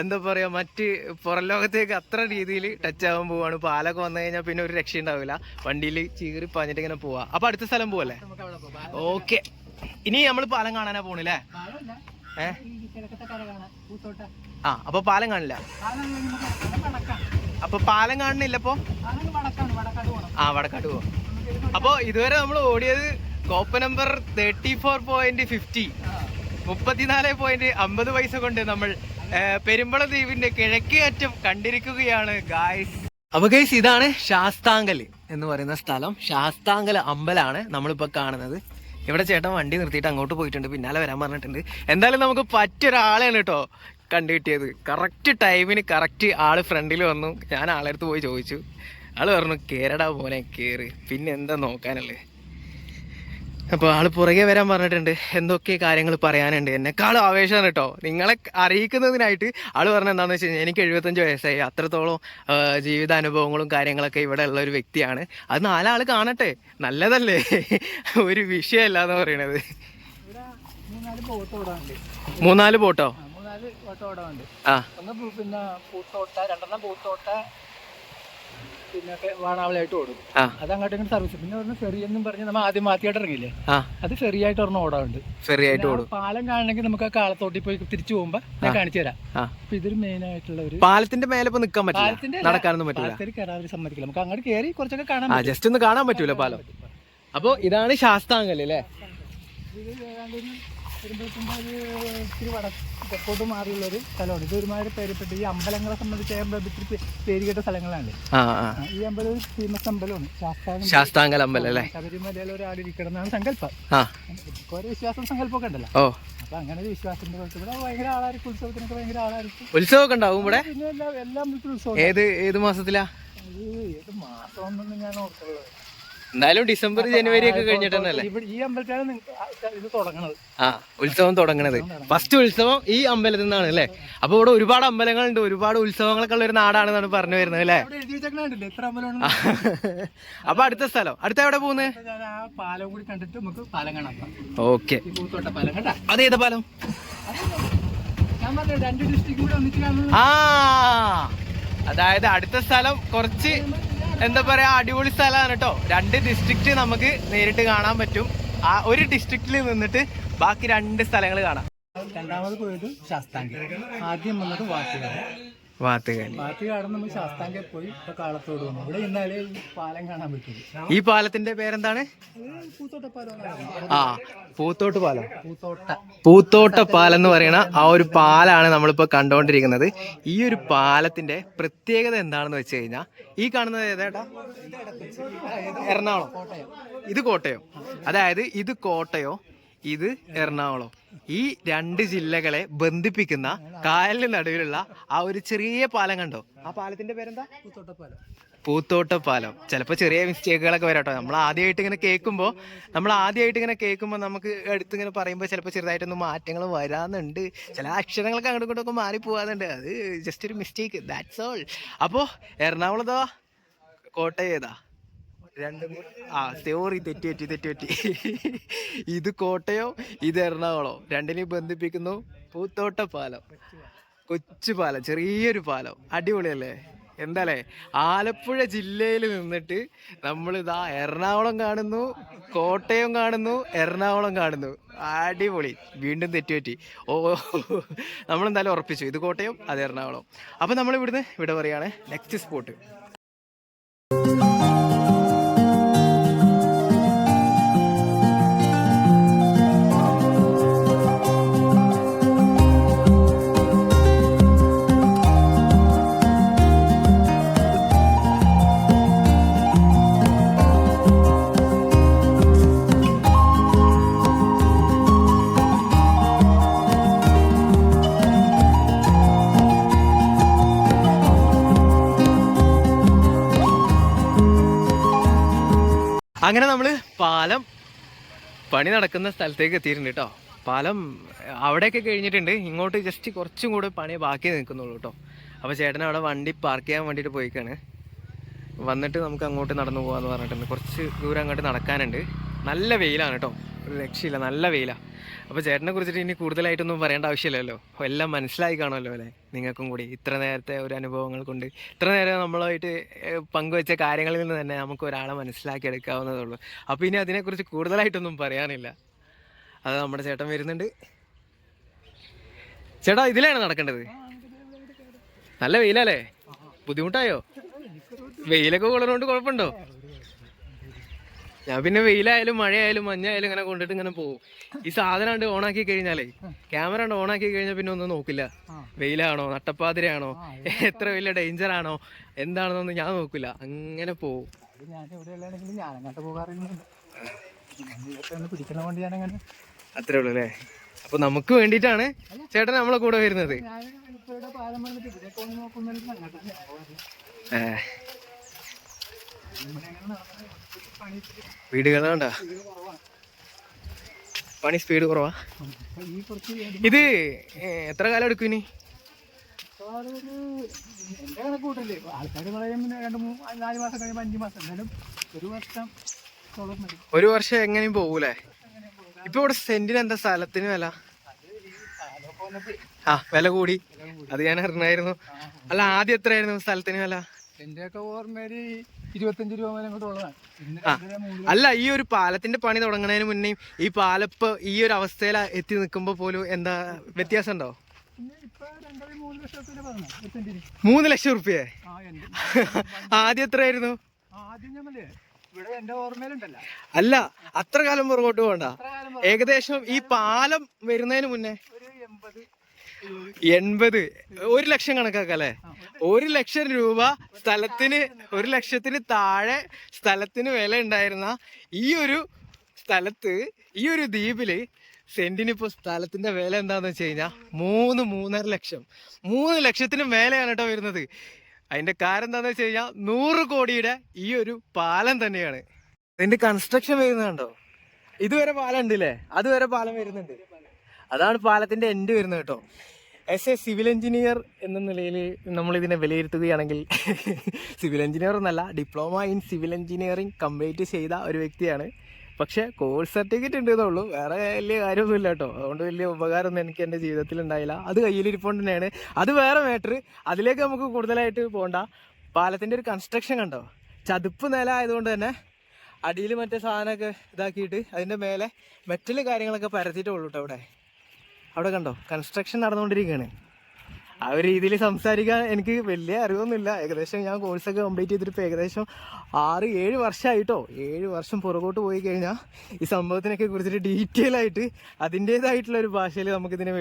എന്താ പറയാ, മറ്റ് പുറം ലോകത്തേക്ക് അത്ര രീതിയിൽ ടച്ച് ആവാൻ പോവാണ്. പാലൊക്കെ വന്നു കഴിഞ്ഞാൽ പിന്നെ ഒരു രക്ഷ ഉണ്ടാവില്ല, വണ്ടിയിൽ ചീറി പാഞ്ഞിട്ട് ഇങ്ങനെ പോവാ. അപ്പൊ അടുത്ത സ്ഥലം പോവല്ലേ? ഓക്കെ, ഇനി നമ്മൾ പാലം കാണാനാ പോണില്ലേ? അപ്പൊ പാലം കാണില്ല. അപ്പൊ പാലം കാണുന്നില്ല. അപ്പൊ വടക്കാട് പോവാം. അപ്പൊ ഇതുവരെ നമ്മൾ ഓടിയത് കോപ്പ നമ്പർ 34.50 34.50 കൊണ്ട് നമ്മൾ പെരുമ്പളം ദ്വീപിന്റെ കിഴക്കേ അറ്റം കണ്ടിരിക്കുകയാണ് ഗായ്സ്. അപ്പൊ ഗൈസ്, ഇതാണ് ശാസ്താങ്കൽ എന്ന് പറയുന്ന സ്ഥലം. ശാസ്താങ്കൽ അമ്പലാണ് നമ്മളിപ്പോ കാണുന്നത്. ഇവിടെ ചേട്ടൻ വണ്ടി നിർത്തിയിട്ട് അങ്ങോട്ട് പോയിട്ടുണ്ട്, പിന്നാലെ വരാൻ പറഞ്ഞിട്ടുണ്ട്. എന്തായാലും നമുക്ക് പറ്റിയൊരാളെയാണ് കേട്ടോ കണ്ടുകിട്ടിയത്. കറക്റ്റ് ടൈമിന് കറക്റ്റ് ആള് ഫ്രണ്ടിൽ വന്നു. ഞാൻ ആളെടുത്ത് പോയി ചോദിച്ചു. ആള് പറഞ്ഞു, കേരടാ മോനെ കേറ്, പിന്നെ എന്താ നോക്കാനുള്ളത്. അപ്പോൾ ആള് പുറകെ വരാൻ പറഞ്ഞിട്ടുണ്ട്. എന്തൊക്കെ കാര്യങ്ങൾ പറയാനുണ്ട്. എന്നെക്കാളും ആവേശമാണ് കേട്ടോ നിങ്ങളെ അറിയിക്കുന്നതിനായിട്ട്. ആള് പറഞ്ഞത് എന്താണെന്ന് വെച്ച് കഴിഞ്ഞാൽ, എനിക്ക് 75 വയസ്സായി, അത്രത്തോളം ജീവിതാനുഭവങ്ങളും കാര്യങ്ങളൊക്കെ ഇവിടെ ഉള്ള ഒരു വ്യക്തിയാണ്. അത് 4 ആൾ കാണട്ടെ, നല്ലതല്ലേ, ഒരു വിഷയമല്ല എന്ന് പറയണത്. 3-4 ബോട്ടോ? 4 ഓട്ടമുണ്ട്. ആ ഒന്ന് പിന്നെ പൂത്തോട്ട, 2 പൂത്തോട്ട, പിന്നെ വാണാവളിയായിട്ട് ഓടും. അത് അങ്ങോട്ട് ഇങ്ങനെ സർവീസ്. പിന്നെ പറഞ്ഞ ഫെറി എന്നും പറഞ്ഞ് നമ്മൾ ആദ്യമായിട്ട് ഇറങ്ങിയില്ലേ, അത് ഫെറി ആയിട്ട് ഒരെണ്ണം ഓടാറുണ്ട്. ഫെറി ആയിട്ട് ഓടും. പാലം കാണണമെങ്കിൽ നമുക്ക് ആ കാളത്തോട്ടിൽ പോയി തിരിച്ചു പോകുമ്പോ ഞാൻ കാണിച്ചു തരാം. അപ്പൊ ഇതൊരു മെയിൻ ആയിട്ടുള്ള ഒരു പാലത്തിന്റെ മേലെ നിൽക്കാൻ പറ്റില്ല, നടക്കാനൊന്നും പറ്റില്ല, പാലത്തിൽ കയറാൻ സമ്മതിക്കില്ല. നമുക്ക് അങ്ങോട്ട് കയറി കുറച്ചൊക്കെ കാണാൻ, ജസ്റ്റ് ഒന്ന് കാണാൻ പറ്റൂല പാലം. അപ്പൊ ഇതാണ് ശാസ്താംകല്ല് അല്ലേ? ഇത്തിരി തെക്കോട്ട് മാറിയുള്ള ഒരു സ്ഥലമാണ്. ഇത് ഒരുമാതിരി പേരിൽപ്പെട്ട ഈ അമ്പലങ്ങളെ സംബന്ധിച്ച് ഇത്തിരി പേരുകേട്ട സ്ഥലങ്ങളാണ്. ഈ അമ്പലം ഒരു ഫേമസ് അമ്പലമാണ്, ശാസ്താംകൽ അമ്പലം അല്ലേ? ശബരിമലയിൽ ഒരാളിരിക്കണം എന്നാണ് സങ്കല്പം. ഓരോ വിശ്വാസം സങ്കല്പമൊക്കെ ഉണ്ടല്ലോ. അപ്പൊ അങ്ങനെ ഒരു വിശ്വാസത്തിന്റെ ഇവിടെ ഭയങ്കര ആളായിരിക്കും. ഉത്സവത്തിനൊക്കെ ഭയങ്കര ആളായിരിക്കും. ഉത്സവമൊക്കെ ഉണ്ടാവും ഇവിടെ? പിന്നെ എല്ലാ ഉത്സവം. ഏത് മാസത്തിലാ? ഏത് മാസമൊന്നും ഞാൻ ഓർത്തത്. എന്തായാലും ഡിസംബർ ജനുവരി ഒക്കെ കഴിഞ്ഞിട്ടല്ലേ ഈ അമ്പലത്തിലാണ് ഇത് തുടങ്ങണത്. ഉത്സവം തുടങ്ങണത്. ഫസ്റ്റ് ഉത്സവം ഈ അമ്പലത്തിൽ നിന്നാണ് അല്ലേ? അപ്പൊ ഇവിടെ ഒരുപാട് അമ്പലങ്ങളുണ്ട്, ഒരുപാട് ഉത്സവങ്ങളൊക്കെ ഉള്ള ഒരു നാടാണെന്നാണ് പറഞ്ഞു വരുന്നത് അല്ലേ? അപ്പൊ അടുത്ത സ്ഥലം അടുത്ത എവിടെ പോകുന്നത്? പാലം കൂടി കണ്ടിട്ട് നമുക്ക് പാലം കാണാം. ഓക്കെ, പൂത്തോട്ട പാലം കേട്ടാ. അതേതാ പാലം? ഞാൻ പറഞ്ഞു 2 ഡിസ്ട്രിക്ട് കൂടെ ഒന്നിച്ച് കാണുന്നത്. അതായത് അടുത്ത സ്ഥലം കുറച്ച് എന്താ പറയാ, അടിപൊളി സ്ഥലമാണ് കേട്ടോ. 2 ഡിസ്ട്രിക്റ്റ് നമുക്ക് നേരിട്ട് കാണാൻ പറ്റും. ആ ഒരു ഡിസ്ട്രിക്റ്റിൽ നിന്നിട്ട് ബാക്കി 2 സ്ഥലങ്ങൾ കാണാം. രണ്ടാമത് പോയത് ശാസ്താംകൽ, ആദ്യം വന്നത് വാത്തുകാട് നമ്മൾ ശാസ്താംകൽ പോയി ഇപ്പൊ കാളത്തോട് വന്നു. ഇവിടെ ഇന്നാലേ ഈ പാലം കാണാൻ പറ്റും. ഈ പാലത്തിന്റെ പേരെന്താണ്? പൂത്തോട്ട് പാലം. പൂത്തോട്ട പാലം എന്ന് പറയുന്ന ആ ഒരു പാലാണ് നമ്മളിപ്പോ കണ്ടുകൊണ്ടിരിക്കുന്നത്. ഈ ഒരു പാലത്തിന്റെ പ്രത്യേകത എന്താണെന്ന് വെച്ച് കഴിഞ്ഞാൽ, ഈ കാണുന്നത് ഏതാ? എറണാകുളം. ഇത് കോട്ടയം. അതായത് ഇത് കോട്ടയോ ഇത് എറണാകുളം. ഈ 2 ജില്ലകളെ ബന്ധിപ്പിക്കുന്ന കായലിന് നടുവിലുള്ള ആ ഒരു ചെറിയ പാലം കണ്ടോ? ആ പാലത്തിന്റെ പേരെന്താ? പൂത്തോട്ടപ്പാലം. ചിലപ്പോൾ ചെറിയ മിസ്റ്റേക്കുകളൊക്കെ വരാട്ടോ. നമ്മൾ ആദ്യമായിട്ട് ഇങ്ങനെ കേൾക്കുമ്പോൾ നമുക്ക് അടുത്തിങ്ങനെ പറയുമ്പോൾ ചിലപ്പോൾ ചെറുതായിട്ടൊന്നും മാറ്റങ്ങൾ വരാനുണ്ട്. ചില അക്ഷരങ്ങളൊക്കെ അങ്ങോട്ടും ഇങ്ങോട്ടൊക്കെ മാറി പോകാറുണ്ട്. അത് ജസ്റ്റ് ഒരു മിസ്റ്റേക്ക്, ദാറ്റ്സ് ഓൾ. അപ്പോൾ എറണാകുളത്തോ കോട്ടയം ഏതാ? സോറി, തെറ്റുപറ്റി. ഇത് കോട്ടയം, ഇത് എറണാകുളം. 2നെയും ബന്ധിപ്പിക്കുന്നു പൂത്തോട്ടപ്പാലം. കൊച്ചു പാലം, ചെറിയൊരു പാലം. അടിപൊളിയല്ലേ? എന്താല്ലേ, ആലപ്പുഴ ജില്ലയിൽ നിന്നിട്ട് നമ്മളിതാ എറണാകുളം കാണുന്നു, കോട്ടയം കാണുന്നു, എറണാകുളം കാണുന്നു. അടിപൊളി. വീണ്ടും തെറ്റുപറ്റി. നമ്മളെന്തായാലും ഉറപ്പിച്ചു, ഇത് കോട്ടയം, അത് എറണാകുളം. അപ്പം നമ്മൾ ഇവിടെ പറയുകയാണ് നെക്സ്റ്റ് സ്പോട്ട്. അങ്ങനെ നമ്മൾ പാലം പണി നടക്കുന്ന സ്ഥലത്തേക്ക് എത്തിയിട്ടുണ്ട് കേട്ടോ. പാലം അവിടെയൊക്കെ കഴിഞ്ഞിട്ടുണ്ട്. ഇങ്ങോട്ട് ജസ്റ്റ് കുറച്ചും കൂടെ പണി ബാക്കി നിൽക്കുന്നുള്ളൂ കേട്ടോ. അപ്പോൾ ചേട്ടൻ അവിടെ വണ്ടി പാർക്ക് ചെയ്യാൻ വേണ്ടിയിട്ട് പോയിക്കാണ്. വന്നിട്ട് നമുക്ക് അങ്ങോട്ട് നടന്നു പോകാമെന്ന് പറഞ്ഞിട്ടുണ്ട്. കുറച്ച് ദൂരം അങ്ങോട്ട് നടക്കാനുണ്ട്. നല്ല വെയിലാണ് കേട്ടോ, ഒരു രക്ഷയില്ല, നല്ല വെയിലാണ്. അപ്പോൾ ചേട്ടനെ കുറിച്ചിട്ട് ഇനി കൂടുതലായിട്ടൊന്നും പറയേണ്ട ആവശ്യമില്ലല്ലോ, എല്ലാം മനസ്സിലായി കാണുമല്ലോ അല്ലേ നിങ്ങൾക്കും കൂടി. ഇത്ര നേരത്തെ ഒരു അനുഭവങ്ങൾ കൊണ്ട്, ഇത്ര നേരം നമ്മളായിട്ട് പങ്കുവെച്ച കാര്യങ്ങളിൽ നിന്ന് തന്നെ നമുക്ക് ഒരാളെ മനസ്സിലാക്കി എടുക്കാവുന്നതേ ഉള്ളൂ. അപ്പോൾ ഇനി അതിനെക്കുറിച്ച് കൂടുതലായിട്ടൊന്നും പറയാനില്ല. അത് നമ്മുടെ ചേട്ടൻ വരുന്നുണ്ട്. ചേട്ടാ, ഇതിലാണ് നടക്കേണ്ടത്? നല്ല വെയിലല്ലേ? ബുദ്ധിമുട്ടായോ? വെയിലൊക്കെ കൊള്ളുന്നതുകൊണ്ട് കുഴപ്പമുണ്ടോ? ഞാൻ പിന്നെ വെയിലായാലും മഴയായാലും മഞ്ഞായാലും ഇങ്ങനെ കൊണ്ടിട്ട് ഇങ്ങനെ പോകും. ഈ സാധനം ഓണാക്കി കഴിഞ്ഞാലേ, ക്യാമറ ഓണാക്കി കഴിഞ്ഞാൽ പിന്നെ ഒന്നും നോക്കില്ല. വെയിലാണോ, നട്ടപ്പാതിരയാണോ, എത്ര വലിയ ഡേഞ്ചർ ആണോ, എന്താണെന്നൊന്നും ഞാൻ നോക്കില്ല, അങ്ങനെ പോവും. അത്രേ ഉള്ളൂ അല്ലേ? അപ്പൊ നമുക്ക് വേണ്ടിയിട്ടാണ് ചേട്ടൻ നമ്മളെ കൂടെ വരുന്നത്. വീടുകളുണ്ടാ? പണി സ്പീഡ് കുറവാ. ഇത് എത്ര കാലം എടുക്കും ഇനി? ഒരു വർഷം എങ്ങനെയും പോകൂലേ? ഇപ്പൊ ഇവിടെ സെന്റിന് എന്താ സ്ഥലത്തിന് വില? വില കൂടി, അത് ഞാൻ അറിഞ്ഞായിരുന്നു. അല്ല ആദ്യം എത്രയായിരുന്നു സ്ഥലത്തിന് വില? എന്റെയൊക്കെ ഓർമ്മയില് 25 രൂപ വരെ ഉള്ളതാണ്. അല്ല, ഈ ഒരു പാലത്തിന്റെ പണി തുടങ്ങുന്നതിന് മുന്നേ ഈ പാലപ്പ് ഈ ഒരു അവസ്ഥയിൽ എത്തി നിൽക്കുമ്പോ പോലും എന്താ വ്യത്യാസം ഉണ്ടോ? 3 ലക്ഷം റുപ്യ ആദ്യം എത്രയായിരുന്നു? അല്ല, അത്ര കാലം പുറകോട്ട് പോകണ്ട. ഏകദേശം ഈ പാലം വരുന്നതിന് മുന്നേ 80, 1 ലക്ഷം കണക്കാക്കല്ലേ? 1 ലക്ഷം രൂപ സ്ഥലത്തിന്, 1 ലക്ഷത്തിന് താഴെ സ്ഥലത്തിന് വില ഉണ്ടായിരുന്ന ഈ ഒരു സ്ഥലത്ത്, ഈ ഒരു ദ്വീപില് സെന്റിന് ഇപ്പൊ സ്ഥലത്തിന്റെ വില എന്താന്ന് വെച്ച് കഴിഞ്ഞാൽ 3-3.5 ലക്ഷം. 3 ലക്ഷത്തിന് മേലെയാണ് കേട്ടോ വരുന്നത്. അതിന്റെ കാരണം എന്താന്ന് വെച്ച് കഴിഞ്ഞാൽ 100 കോടിയുടെ ഈ ഒരു പാലം തന്നെയാണ്. ഇതിന്റെ കൺസ്ട്രക്ഷൻ വരുന്നുണ്ടോ? ഇതുവരെ പാലം ഉണ്ടല്ലേ? അതുവരെ പാലം വരുന്നുണ്ട്. അതാണ് പാലത്തിന്റെ എൻഡ് വരുന്നത് കേട്ടോ. ആസ് എ സിവിൽ എഞ്ചിനീയർ എന്ന നിലയിൽ നമ്മളിതിനെ വിലയിരുത്തുകയാണെങ്കിൽ സിവിൽ എഞ്ചിനീയർ എന്നല്ല, diploma in civil engineering complete ചെയ്ത ഒരു വ്യക്തിയാണ്. പക്ഷേ കോഴ്സ് സർട്ടിഫിക്കറ്റ് ഉണ്ടെന്നുള്ളൂ, വേറെ വലിയ കാര്യമൊന്നുമില്ല കേട്ടോ. അതുകൊണ്ട് വലിയ ഉപകാരമൊന്നും എനിക്ക് എൻ്റെ ജീവിതത്തിൽ ഉണ്ടായില്ല. അത് കയ്യിലിരിപ്പോണ്ട് തന്നെയാണ്, അത് വേറെ മാറ്റർ. അതിലേക്ക് നമുക്ക് കൂടുതലായിട്ട് പോകണ്ട. പാലത്തിൻ്റെ ഒരു കൺസ്ട്രക്ഷൻ കണ്ടോ? ചതുപ്പ് നില ആയതുകൊണ്ട് തന്നെ അടിയിൽ മറ്റേ സാധനമൊക്കെ ഇതാക്കിയിട്ട് അതിൻ്റെ മേലെ മെറ്റൽ കാര്യങ്ങളൊക്കെ പരത്തിയിട്ടേ ഉള്ളൂ കേട്ടോ. അവിടെ കണ്ടോ കൺസ്ട്രക്ഷൻ നടന്നുകൊണ്ടിരിക്കുകയാണ്. ആ ഒരു രീതിയിൽ സംസാരിക്കാൻ എനിക്ക് വലിയ അറിവൊന്നുമില്ല. ഏകദേശം ഞാൻ കോഴ്സൊക്കെ കംപ്ലീറ്റ് ചെയ്തിട്ട് ഇപ്പോൾ ഏകദേശം 6-7 വർഷമായിട്ടോ. 7 വർഷം പുറകോട്ട് പോയി കഴിഞ്ഞാൽ ഈ സംഭവത്തിനൊക്കെ കുറിച്ചിട്ട് ഡീറ്റെയിൽ ആയിട്ട് അതിൻ്റേതായിട്ടുള്ള ഒരു ഭാഷയിൽ നമുക്കിതിനെ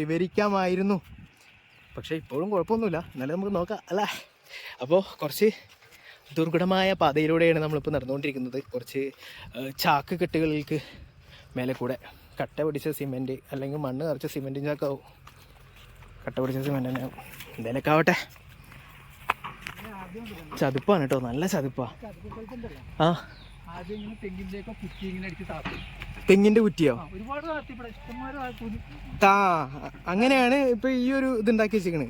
വിവരിക്കാമായിരുന്നു. പക്ഷേ ഇപ്പോഴും കുഴപ്പമൊന്നുമില്ല, എന്നാലും നമുക്ക് നോക്കാം അല്ലേ. അപ്പോൾ കുറച്ച് ദുർഘടമായ പാതയിലൂടെയാണ് നമ്മളിപ്പോൾ നടന്നുകൊണ്ടിരിക്കുന്നത്. കുറച്ച് ചാക്ക് കെട്ടുകൾക്ക് മേലെ കൂടെ കട്ട പിടിച്ച സിമെൻറ്റ് അല്ലെങ്കിൽ മണ്ണ് നിറച്ച സിമെൻറ്റും ചാക്കാവും. കട്ട പിടിച്ച സിമെൻറ്റ് തന്നെ എന്തേലൊക്കെ ആവട്ടെ. ചതുപ്പാണ് കേട്ടോ, നല്ല ചതുപ്പാ. ആ, തെങ്ങിന്റെ കുറ്റിയോ? അങ്ങനെയാണ് ഇപ്പൊ ഈ ഒരു ഇതുണ്ടാക്കി വെച്ചിരിക്കണേ.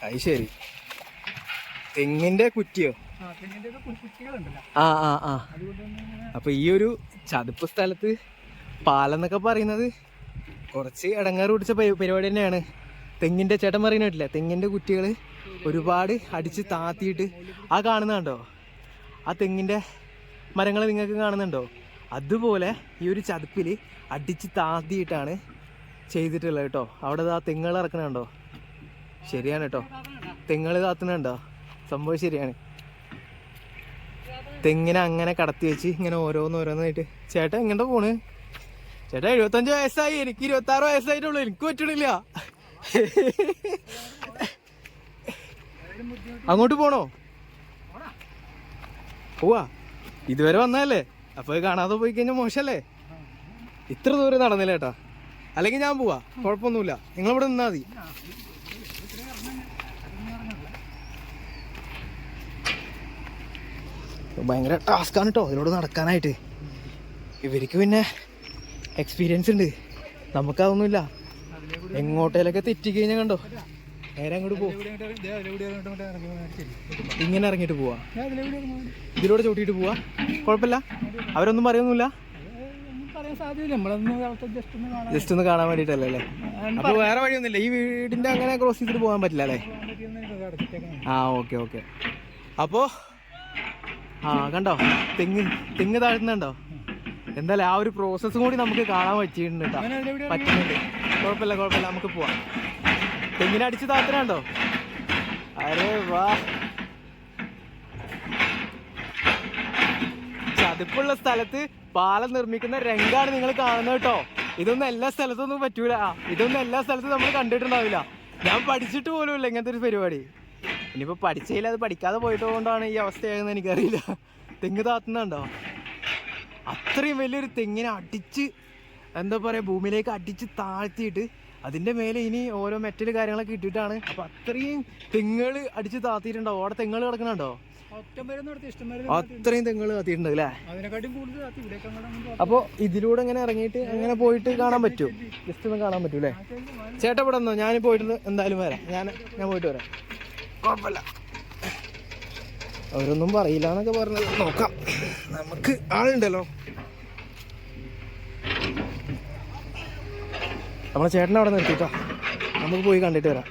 അത് ശരി, തെങ്ങിന്റെ കുറ്റിയോ? ആ ആ ആ. അപ്പൊ ഈ ഒരു ചതുപ്പ് സ്ഥലത്ത് പാലം എന്നൊക്കെ പറയുന്നത് കുറച്ച് ഇടങ്ങാറ് പിടിച്ച പരിപാടി തന്നെയാണ്. തെങ്ങിന്റെ ചേട്ടൻ പറയുന്നില്ല, തെങ്ങിന്റെ കുറ്റികൾ ഒരുപാട് അടിച്ച് താത്തിയിട്ട് ആ കാണുന്നുണ്ടോ? ആ തെങ്ങിന്റെ മരങ്ങൾ നിങ്ങൾക്ക് കാണുന്നുണ്ടോ? അതുപോലെ ഈ ഒരു ചതുപ്പിൽ അടിച്ച് താത്തിയിട്ടാണ് ചെയ്തിട്ടുള്ളത് കേട്ടോ. അവിടെ ആ തെങ്ങുകൾ ഇറക്കണുണ്ടോ? ശരിയാണ് കേട്ടോ, തെങ്ങുകൾ താത്തുന്നുണ്ടോ? സംഭവം ശരിയാണ്. തെങ്ങിനെ അങ്ങനെ കടത്തി വെച്ച് ഇങ്ങനെ ഓരോന്നോരോന്നായിട്ട്. ചേട്ടാ എങ്ങോട്ടാ പോണ്? ചേട്ടാ 75 വയസ്സായി, എനിക്ക് 26 വയസ്സായിട്ടുള്ളൂ, എനിക്ക് പറ്റണില്ല. അങ്ങോട്ട് പോണോ? പോവാ, ഇതുവരെ വന്നതല്ലേ, അപ്പൊ കാണാതെ പോയി കഴിഞ്ഞാൽ മോശല്ലേ. ഇത്ര ദൂരം നടന്നില്ല ചേട്ടാ, അല്ലെങ്കിൽ ഞാൻ പോവാ, കുഴപ്പമൊന്നുമില്ല, നിങ്ങളിവിടെ നിന്നാ മതി. ഭയങ്കര ടാസ്ക്കാണ് കേട്ടോ ഇതിലൂടെ നടക്കാനായിട്ട്. ഇവർക്ക് പിന്നെ എക്സ്പീരിയൻസ് ഉണ്ട്, നമുക്കതൊന്നുമില്ല. എങ്ങോട്ടേലൊക്കെ തെറ്റിക്കഴിഞ്ഞാൽ കണ്ടോ നേരെ അങ്ങോട്ട് പോകും. ഇങ്ങനെ ഇറങ്ങിയിട്ട് പോവാ, ഇതിലൂടെ ചവിട്ടിയിട്ട് പോവാ, കുഴപ്പമില്ല. അവരൊന്നും പറയൊന്നുമില്ല, ജസ്റ്റ് ഒന്ന് കാണാൻ വേണ്ടിയിട്ടല്ലേ അല്ലേ? അപ്പോൾ വേറെ വഴിയൊന്നുമില്ല, ഈ വീടിൻ്റെ അങ്ങനെ ക്രോസ് ചെയ്തിട്ട് പോകാൻ പറ്റില്ല അല്ലേ? ആ ഓക്കെ ഓക്കെ. അപ്പോൾ കണ്ടോ തെങ്ങ് താഴ്ത്തുന്നുണ്ടോ? എന്തായാലും ആ ഒരു പ്രോസസ്സും കൂടി നമുക്ക് കാണാൻ പറ്റിയിട്ടുണ്ട് കേട്ടോ, പറ്റുന്നുണ്ട്. കുഴപ്പമില്ല കുഴപ്പമില്ല, നമുക്ക് പോവാം. തെങ്ങിനെ അടിച്ച് താത്തനുണ്ടോ? അരെ വാ, ചതുപ്പുള്ള സ്ഥലത്ത് പാലം നിർമ്മിക്കുന്ന രംഗാണ് നിങ്ങൾ കാണുന്നത് കേട്ടോ. ഇതൊന്നും എല്ലാ സ്ഥലത്തൊന്നും പറ്റൂല, ഇതൊന്നും എല്ലാ സ്ഥലത്തും നമ്മൾ കണ്ടിട്ടുണ്ടാവില്ല. ഞാൻ പഠിച്ചിട്ട് പോലും ഇല്ല ഇങ്ങനത്തെ ഒരു പരിപാടി. ഇനിയിപ്പോൾ പഠിച്ചില്ല, അത് പഠിക്കാതെ പോയിട്ട് കൊണ്ടാണ് ഈ അവസ്ഥയായെന്ന് എനിക്കറിയില്ല. തെങ്ങ് താത്തുന്നുണ്ടോ? അത്രയും വലിയൊരു തെങ്ങിനെ അടിച്ച് എന്താ പറയുക ഭൂമിയിലേക്ക് അടിച്ച് താഴ്ത്തിയിട്ട് അതിൻ്റെ മേലെ ഇനി ഓരോ മെറ്റൽ കാര്യങ്ങളൊക്കെ ഇട്ടിട്ടാണ്. അപ്പോൾ അത്രയും തെങ്ങുകൾ അടിച്ച് താത്തിയിട്ടുണ്ടോ? അവിടെ തെങ്ങുകൾ കിടക്കണുണ്ടോ? അത്രയും തെങ്ങുകൾ താത്തിയിട്ടുണ്ട് അല്ലേ? അപ്പോൾ ഇതിലൂടെ ഇങ്ങനെ ഇറങ്ങിയിട്ട് അങ്ങനെ പോയിട്ട് കാണാൻ പറ്റുമോ? ജസ്റ്റ് ഒന്ന് കാണാൻ പറ്റൂ അല്ലേ? ചേട്ടാ ഇവിടെ വന്നോ, ഞാൻ പോയിട്ട് എന്തായാലും വരാം. ഞാൻ പോയിട്ട് വരാം, കുഴപ്പമില്ല. അവരൊന്നും പറയില്ല എന്നൊക്കെ പറഞ്ഞത്. നോക്കാം, നമുക്ക് ആളുണ്ടല്ലോ. നമ്മളെ ചേട്ടനെ അവിടെ നിർത്തിട്ടോ, നമുക്ക് പോയി കണ്ടിട്ട് വരാം.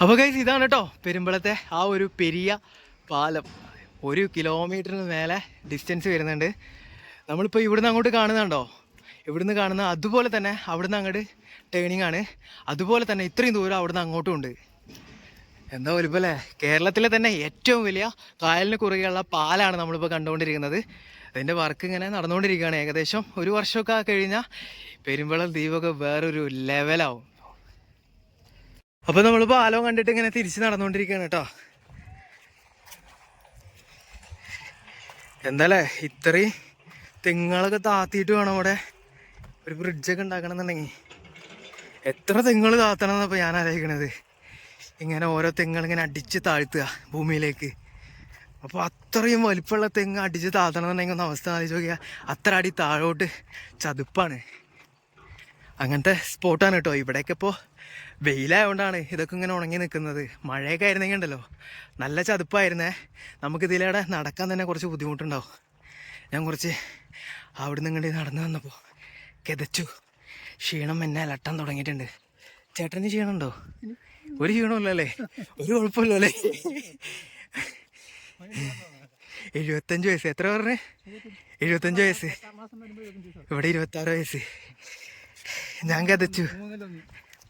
അപ്പോൾ ഗൈസ് ഇതാണ് കേട്ടോ പെരുമ്പളത്തെ ആ ഒരു പെരിയ പാലം. 1 കിലോമീറ്ററിന് മേലെ ഡിസ്റ്റൻസ് വരുന്നുണ്ട്. നമ്മളിപ്പോൾ ഇവിടുന്ന് അങ്ങോട്ട് കാണുന്നുണ്ടോ, ഇവിടുന്ന് കാണുന്ന അതുപോലെ തന്നെ അവിടുന്ന് അങ്ങോട്ട് ടേണിംഗ് ആണ്. അതുപോലെ തന്നെ ഇത്രയും ദൂരം അവിടുന്ന് അങ്ങോട്ടും ഉണ്ട്. എന്താ വലിപ്പല്ലേ, കേരളത്തിലെ തന്നെ ഏറ്റവും വലിയ കായലിന് കുറുകെയുള്ള പാലാണ് നമ്മളിപ്പോൾ കണ്ടുകൊണ്ടിരിക്കുന്നത്. അതിൻ്റെ വർക്ക് ഇങ്ങനെ നടന്നുകൊണ്ടിരിക്കുകയാണ്. ഏകദേശം 1 വർഷമൊക്കെ കഴിഞ്ഞാൽ പെരുമ്പളം ദ്വീപൊക്കെ വേറൊരു ലെവലാവും. അപ്പോൾ നമ്മൾ പാലം കണ്ടിട്ട് ഇങ്ങനെ തിരിച്ച് നടന്നുകൊണ്ടിരിക്കുകയാണ് കേട്ടോ. എന്താല്ലേ, ഇത്രയും തെങ്ങുകളൊക്കെ താത്തിയിട്ട് വേണം അവിടെ ഒരു ബ്രിഡ്ജൊക്കെ ഉണ്ടാക്കണം എന്നുണ്ടെങ്കിൽ. എത്ര തെങ്ങുകൾ താത്തണം എന്നപ്പോൾ ഞാൻ ആലോചിക്കണത്. ഇങ്ങനെ ഓരോ തെങ്ങുകൾ ഇങ്ങനെ അടിച്ച് താഴ്ത്തുക ഭൂമിയിലേക്ക്. അപ്പോൾ അത്രയും വലിപ്പമുള്ള തെങ്ങ് അടിച്ച് താത്തണം എന്നുണ്ടെങ്കിൽ ഒന്ന് അവസ്ഥ ആലോചിച്ച് നോക്കിയാൽ അത്ര അടി താഴോട്ട് ചതുപ്പാണ്. അങ്ങനത്തെ സ്പോട്ടാണ് കേട്ടോ. ഇവിടെയൊക്കെ ഇപ്പോൾ വെയിലായതുകൊണ്ടാണ് ഇതൊക്കെ ഇങ്ങനെ ഉണങ്ങി നിൽക്കുന്നത്. മഴയൊക്കെ ആയിരുന്നെങ്കിൽ ഉണ്ടല്ലോ നല്ല ചതുപ്പായിരുന്നേ. നമുക്കിതിലൂടെ നടക്കാൻ തന്നെ കുറച്ച് ബുദ്ധിമുട്ടുണ്ടാവും. ഞാൻ കുറച്ച് അവിടെ നിന്ന് ഇങ്ങോട്ട് നടന്നു വന്നപ്പോൾ കിതച്ചു. ക്ഷീണം എന്നെ അലട്ടാൻ തുടങ്ങിയിട്ടുണ്ട്. ചേട്ടന് ക്ഷീണമുണ്ടോ? ഒരു ക്ഷീണമില്ലല്ലേ, ഒരു കുഴപ്പമില്ലല്ലേ. 75 വയസ്സ്. എത്ര പറഞ്ഞേ? 75 വയസ്സ്. ഇവിടെ 26 വയസ്സ്. ഞാൻ കതച്ചു.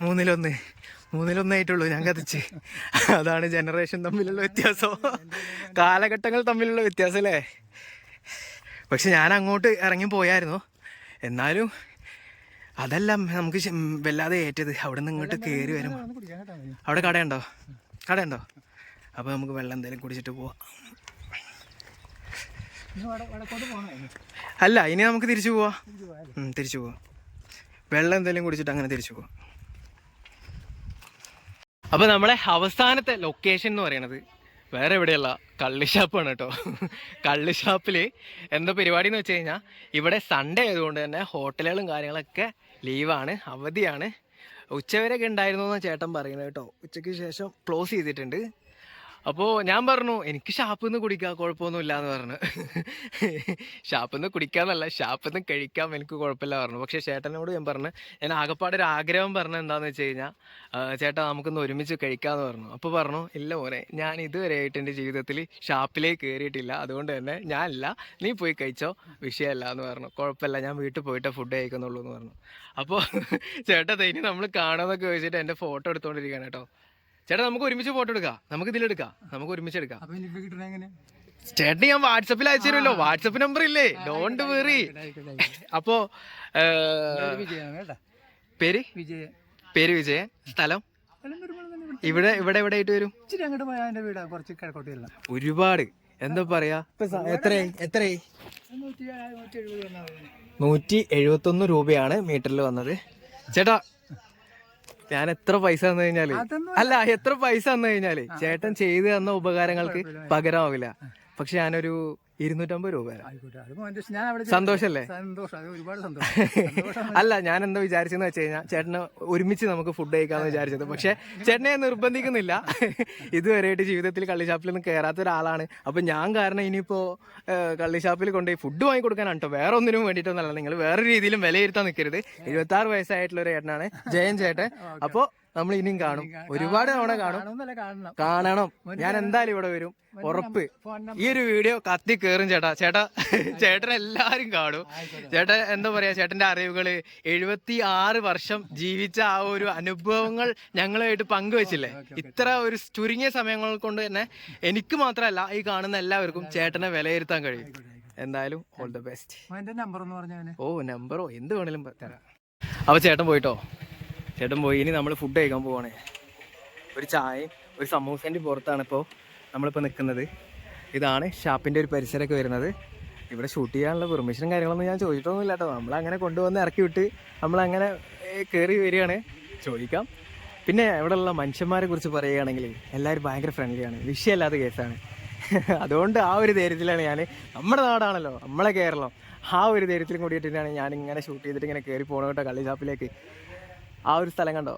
3-1 ഞാൻ കതച്ച്. അതാണ് ജനറേഷൻ തമ്മിലുള്ള വ്യത്യാസം, കാലഘട്ടങ്ങൾ തമ്മിലുള്ള വ്യത്യാസം അല്ലേ. പക്ഷെ ഞാൻ അങ്ങോട്ട് ഇറങ്ങി പോയായിരുന്നു. എന്നാലും അതല്ല നമുക്ക് വല്ലാതെ ഏറ്റത്. അവിടെ നിന്ന് ഇങ്ങോട്ട് കയറി വരും. അവിടെ കടയുണ്ടോ? അപ്പോൾ നമുക്ക് വെള്ളം എന്തെങ്കിലും കുടിച്ചിട്ട് പോവാം. അല്ല, ഇനി നമുക്ക് തിരിച്ചു പോവാം. തിരിച്ചു പോവാം. വെള്ളം എന്തെങ്കിലും കുടിച്ചിട്ട് അങ്ങനെ തിരിച്ചു പോവാം. അപ്പോൾ നമ്മളെ അവസാനത്തെ ലൊക്കേഷൻ എന്ന് പറയുന്നത് വേറെ എവിടെയല്ല, കള്ളുഷാപ്പാണ് കേട്ടോ. കള്ളുഷാപ്പിൽ എന്താ പരിപാടി എന്ന് വെച്ച് കഴിഞ്ഞാൽ ഇവിടെ സൺഡേ ആയതുകൊണ്ട് തന്നെ ഹോട്ടലുകളും കാര്യങ്ങളൊക്കെ ലീവാണ്, അവധിയാണ്. ഉച്ചവരെയൊക്കെ ഉണ്ടായിരുന്നു എന്നാണ് ചേട്ടൻ പറയുന്നത് കേട്ടോ. ഉച്ചയ്ക്ക് ശേഷം ക്ലോസ് ചെയ്തിട്ടുണ്ട്. അപ്പോൾ ഞാൻ പറഞ്ഞു എനിക്ക് ഷാപ്പിൽ നിന്ന് കുടിക്കാം, കുഴപ്പമൊന്നുമില്ല എന്ന് പറഞ്ഞു. ഷാപ്പിൽ നിന്ന് കുടിക്കാമെന്നല്ല, ഷാപ്പിൽ നിന്ന് കഴിക്കാം, എനിക്ക് കുഴപ്പമില്ല പറഞ്ഞു. പക്ഷേ ചേട്ടനോട് ഞാൻ പറഞ്ഞു, ഞാൻ ആകെപ്പാടെ ഒരു ആഗ്രഹം പറഞ്ഞു എന്താണെന്ന് വെച്ച് കഴിഞ്ഞാൽ, ചേട്ടാ നമുക്കൊന്ന് ഒരുമിച്ച് കഴിക്കാമെന്ന് പറഞ്ഞു. അപ്പോൾ പറഞ്ഞു, ഇല്ല മോനെ, ഞാൻ ഇതുവരെയായിട്ട് എൻ്റെ ജീവിതത്തിൽ ഷാപ്പിലേക്ക് കയറിയിട്ടില്ല, അതുകൊണ്ട് തന്നെ ഞാനില്ല, നീ പോയി കഴിച്ചോ, വിഷയമല്ല എന്ന് പറഞ്ഞു. കുഴപ്പമില്ല, ഞാൻ വീട്ടിൽ പോയിട്ട് ഫുഡ് കഴിക്കുന്നുള്ളൂ എന്ന് പറഞ്ഞു. അപ്പോൾ ചേട്ടാ ഇനി നമ്മൾ കാണാമെന്നൊക്കെ ചോദിച്ചിട്ട് എൻ്റെ ഫോട്ടോ എടുത്തുകൊണ്ടിരിക്കുകയാണ് കേട്ടോ. ചേട്ടാ നമുക്ക് ഒരുമിച്ച് ഫോട്ടോ എടുക്കാം, നമുക്ക് ഇതിലെടുക്കാം, നമുക്ക് ഒരുമിച്ച് എടുക്കാം. ചേട്ടൻ ഞാൻ വാട്സപ്പിൽ അയച്ചു തരുമല്ലോ, വാട്സപ്പ് നമ്പർ ഇല്ലേ, ഡോണ്ട് വെറി. അപ്പോ പേര് വിജയൻ, സ്ഥലം ഇവിടെ എവിടെയായിട്ട് വരും? ഒരുപാട് എന്താ പറയാ, എത്രയായി? 171 രൂപയാണ് മീറ്ററിൽ വന്നത്. ചേട്ടാ ഞാൻ എത്ര പൈസ തന്നു കഴിഞ്ഞാല് ചേട്ടൻ ചെയ്തു തന്ന ഉപകാരങ്ങൾക്ക് പകരമാവില്ല. പക്ഷെ ഞാനൊരു 250 രൂപ സന്തോഷല്ലേ? അല്ല, ഞാൻ എന്താ വിചാരിച്ചെന്ന് വെച്ച് കഴിഞ്ഞാൽ ചേട്ടന് ഒരുമിച്ച് നമുക്ക് ഫുഡ് കഴിക്കാമെന്ന് വിചാരിച്ചത്. പക്ഷെ ചേട്ടനെ നിർബന്ധിക്കുന്നില്ല. ഇതുവരെയായിട്ട് ജീവിതത്തിൽ കള്ളിഷാപ്പിലൊന്നും കയറാത്ത ഒരാളാണ്. അപ്പം ഞാൻ കാരണം ഇനിയിപ്പോൾ കള്ളിഷാപ്പിൽ കൊണ്ടുപോയി ഫുഡ് വാങ്ങി കൊടുക്കാനാണ് കേട്ടോ, വേറെ ഒന്നിനും വേണ്ടിയിട്ടൊന്നല്ല. നിങ്ങൾ വേറെ രീതിയിലും വിലയിരുത്താൻ നിൽക്കരുത്. 76 വയസ്സായിട്ടുള്ള ഒരു ചേട്ടനാണ് ജയൻ ചേട്ടൻ. അപ്പോൾ നമ്മൾ ഇനിയും കാണും, ഒരുപാട് തവണ കാണണം. ഞാൻ എന്തായാലും ഇവിടെ വരും, ഉറപ്പ്. ഈ ഒരു വീഡിയോ കത്തി കയറും ചേട്ടൻ എല്ലാരും കാണും. ചേട്ടൻ എന്താ പറയാ, ചേട്ടന്റെ അറിവുകള് 76 വർഷം ജീവിച്ച ആ ഒരു അനുഭവങ്ങൾ ഞങ്ങളുമായിട്ട് പങ്കുവെച്ചില്ലേ. ഇത്ര ഒരു ചുരുങ്ങിയ സമയങ്ങൾ കൊണ്ട് തന്നെ എനിക്ക് മാത്രമല്ല ഈ കാണുന്ന എല്ലാവർക്കും ചേട്ടനെ വിലയിരുത്താൻ കഴിയും. എന്തായാലും ഓൾ ദ ബെസ്റ്റ്. നമ്പറോ എന്ത് വേണേലും തരാം. അപ്പൊ ചേട്ടൻ പോയി. ഇനി നമ്മൾ ഫുഡ് കഴിക്കാൻ പോവാണ്. ഒരു ചായയും ഒരു സമൂസേൻ്റെ പുറത്താണ് ഇപ്പോൾ നമ്മളിപ്പോൾ നിൽക്കുന്നത്. ഇതാണ് ഷാപ്പിൻ്റെ ഒരു പരിസരമൊക്കെ വരുന്നത്. ഇവിടെ ഷൂട്ട് ചെയ്യാനുള്ള പെർമിഷനും കാര്യങ്ങളൊന്നും ഞാൻ ചോദിച്ചിട്ടൊന്നുമില്ല കേട്ടോ. നമ്മളങ്ങനെ കൊണ്ടുവന്ന് ഇറക്കി വിട്ട് നമ്മളങ്ങനെ കയറി വരികയാണ്. ചോദിക്കാം. പിന്നെ ഇവിടെയുള്ള മനുഷ്യന്മാരെ കുറിച്ച് പറയുകയാണെങ്കിൽ എല്ലാവരും ഭയങ്കര ഫ്രണ്ട്ലിയാണ്, വിഷയമല്ലാത്ത കേസാണ്. അതുകൊണ്ട് ആ ഒരു ധൈര്യത്തിലാണ് ഞാൻ, നമ്മുടെ നാടാണല്ലോ, നമ്മളെ കേരളം, ആ ഒരു ധൈര്യത്തിലും കൂടിയിട്ടാണ് ഞാനിങ്ങനെ ഷൂട്ട് ചെയ്തിട്ട് ഇങ്ങനെ കയറി പോകണം കേട്ടോ കള്ളിഷാപ്പിലേക്ക്. ആ ഒരു സ്ഥലം കണ്ടോ,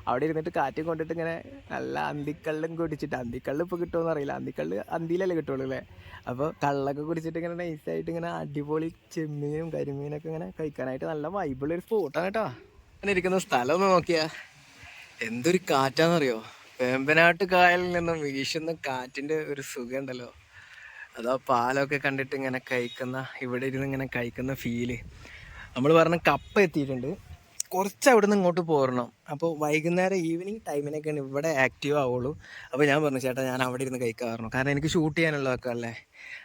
അവിടെ ഇരുന്നിട്ട് കാറ്റും കൊണ്ടിട്ട് ഇങ്ങനെ നല്ല അന്തിക്കള്ളും കുടിച്ചിട്ട്, അന്തിക്കള്ള് ഇപ്പോൾ കിട്ടുമെന്ന് അറിയില്ല, അന്തിക്കള്ള് അന്തിയിലല്ലേ കിട്ടുള്ളൂ അല്ലേ. അപ്പോൾ കള്ളൊക്കെ കുടിച്ചിട്ട് ഇങ്ങനെ നൈസായിട്ട് ഇങ്ങനെ അടിപൊളി ചെമ്മീനും കരിമീനൊക്കെ ഇങ്ങനെ കഴിക്കാനായിട്ട് നല്ല വൈബിളൊരു സ്പോട്ടാണ് കേട്ടോ. അങ്ങനെ ഇരിക്കുന്ന സ്ഥലം ഒന്ന് നോക്കിയാ എന്തൊരു കാറ്റാന്നറിയോ. വേമ്പനാട്ട് കായലിൽ നിന്നും വീശുന്ന കാറ്റിൻ്റെ ഒരു സുഖം ഉണ്ടല്ലോ. അതോ പാലമൊക്കെ കണ്ടിട്ട് ഇങ്ങനെ കഴിക്കുന്ന, ഇവിടെ ഇരുന്ന് ഇങ്ങനെ കഴിക്കുന്ന ഫീല്. നമ്മൾ പറഞ്ഞ കപ്പ എത്തിയിട്ടുണ്ട്, കുറച്ച് അവിടെ നിന്ന് ഇങ്ങോട്ട് പോരണം. അപ്പോൾ വൈകുന്നേരം ഈവനിങ് ടൈമിനൊക്കെയാണ് ഇവിടെ ആക്റ്റീവ് ആവുള്ളൂ. അപ്പോൾ ഞാൻ പറഞ്ഞു ചേട്ടാ ഞാൻ അവിടെ ഇരുന്ന് കഴിക്കാറുണ്ട്, കാരണം എനിക്ക് ഷൂട്ട് ചെയ്യാനുള്ളതൊക്കെ അല്ലേ.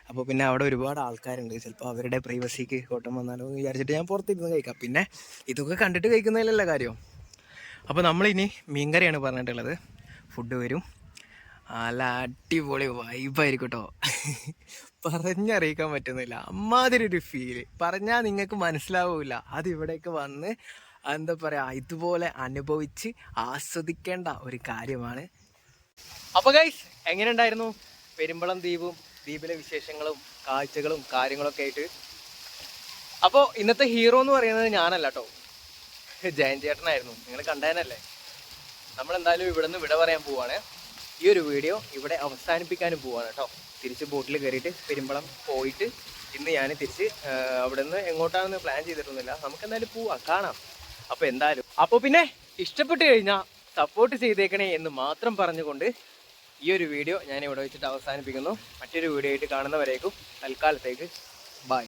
അപ്പോൾ പിന്നെ അവിടെ ഒരുപാട് ആൾക്കാരുണ്ട്, ചിലപ്പോൾ അവരുടെ പ്രൈവസിക്ക് കോട്ടം വന്നാലോ എന്ന് വിചാരിച്ചിട്ട് ഞാൻ പുറത്തിരുന്ന് കഴിക്കാം. പിന്നെ ഇതൊക്കെ കണ്ടിട്ട് കഴിക്കുന്നതിലല്ല കാര്യം. അപ്പോൾ നമ്മളിനി മീൻകറിയാണ് പറഞ്ഞിട്ടുള്ളത്. ഫുഡ് വരും, നല്ല അടിപൊളി വൈബായിരിക്കും കേട്ടോ. പറഞ്ഞറിയിക്കാൻ പറ്റുന്നില്ല, അമ്മാതിരി ഒരു ഫീല് പറഞ്ഞാൽ നിങ്ങൾക്ക് മനസ്സിലാവില്ല. അതിവിടേക്ക് വന്ന് എന്താ പറയുക, ഇതുപോലെ അനുഭവിച്ച് ആസ്വദിക്കേണ്ട ഒരു കാര്യമാണ്. അപ്പോൾ ഗൈസ് എങ്ങനെ ഉണ്ടായിരുന്നു പെരുമ്പളം ദ്വീപും ദ്വീപിലെ വിശേഷങ്ങളും കാഴ്ചകളും കാര്യങ്ങളൊക്കെ ആയിട്ട്? അപ്പോൾ ഇന്നത്തെ ഹീറോ എന്ന് പറയുന്നത് ഞാനല്ല കേട്ടോ, ജയൻ ചേട്ടനായിരുന്നു. നിങ്ങൾ കണ്ടതിനല്ലേ. നമ്മളെന്തായാലും ഇവിടെ നിന്ന് വിട പറയാൻ പോവാണ്. ഈ ഒരു വീഡിയോ ഇവിടെ അവസാനിപ്പിക്കാനും പോവാണ് കേട്ടോ. തിരിച്ച് ബോട്ടിൽ കയറിയിട്ട് പെരുമ്പളം പോയിട്ട് ഇന്ന് ഞാൻ തിരിച്ച് അവിടെ നിന്ന് എങ്ങോട്ടാണെന്ന് പ്ലാൻ ചെയ്തിട്ടൊന്നുമില്ല. നമുക്ക് എന്തായാലും പോവാം, കാണാം. അപ്പോൾ എന്തായാലും അപ്പോൾ പിന്നെ ഇഷ്ടപ്പെട്ട് കഴിഞ്ഞാൽ സപ്പോർട്ട് ചെയ്തേക്കണേ എന്ന് മാത്രം പറഞ്ഞുകൊണ്ട് ഈ ഒരു വീഡിയോ ഞാൻ ഇവിടെ വെച്ചിട്ട് അവസാനിപ്പിക്കുന്നു. മറ്റൊരു വീഡിയോ ആയിട്ട് കാണുന്നവരേക്കും തൽക്കാലത്തേക്ക്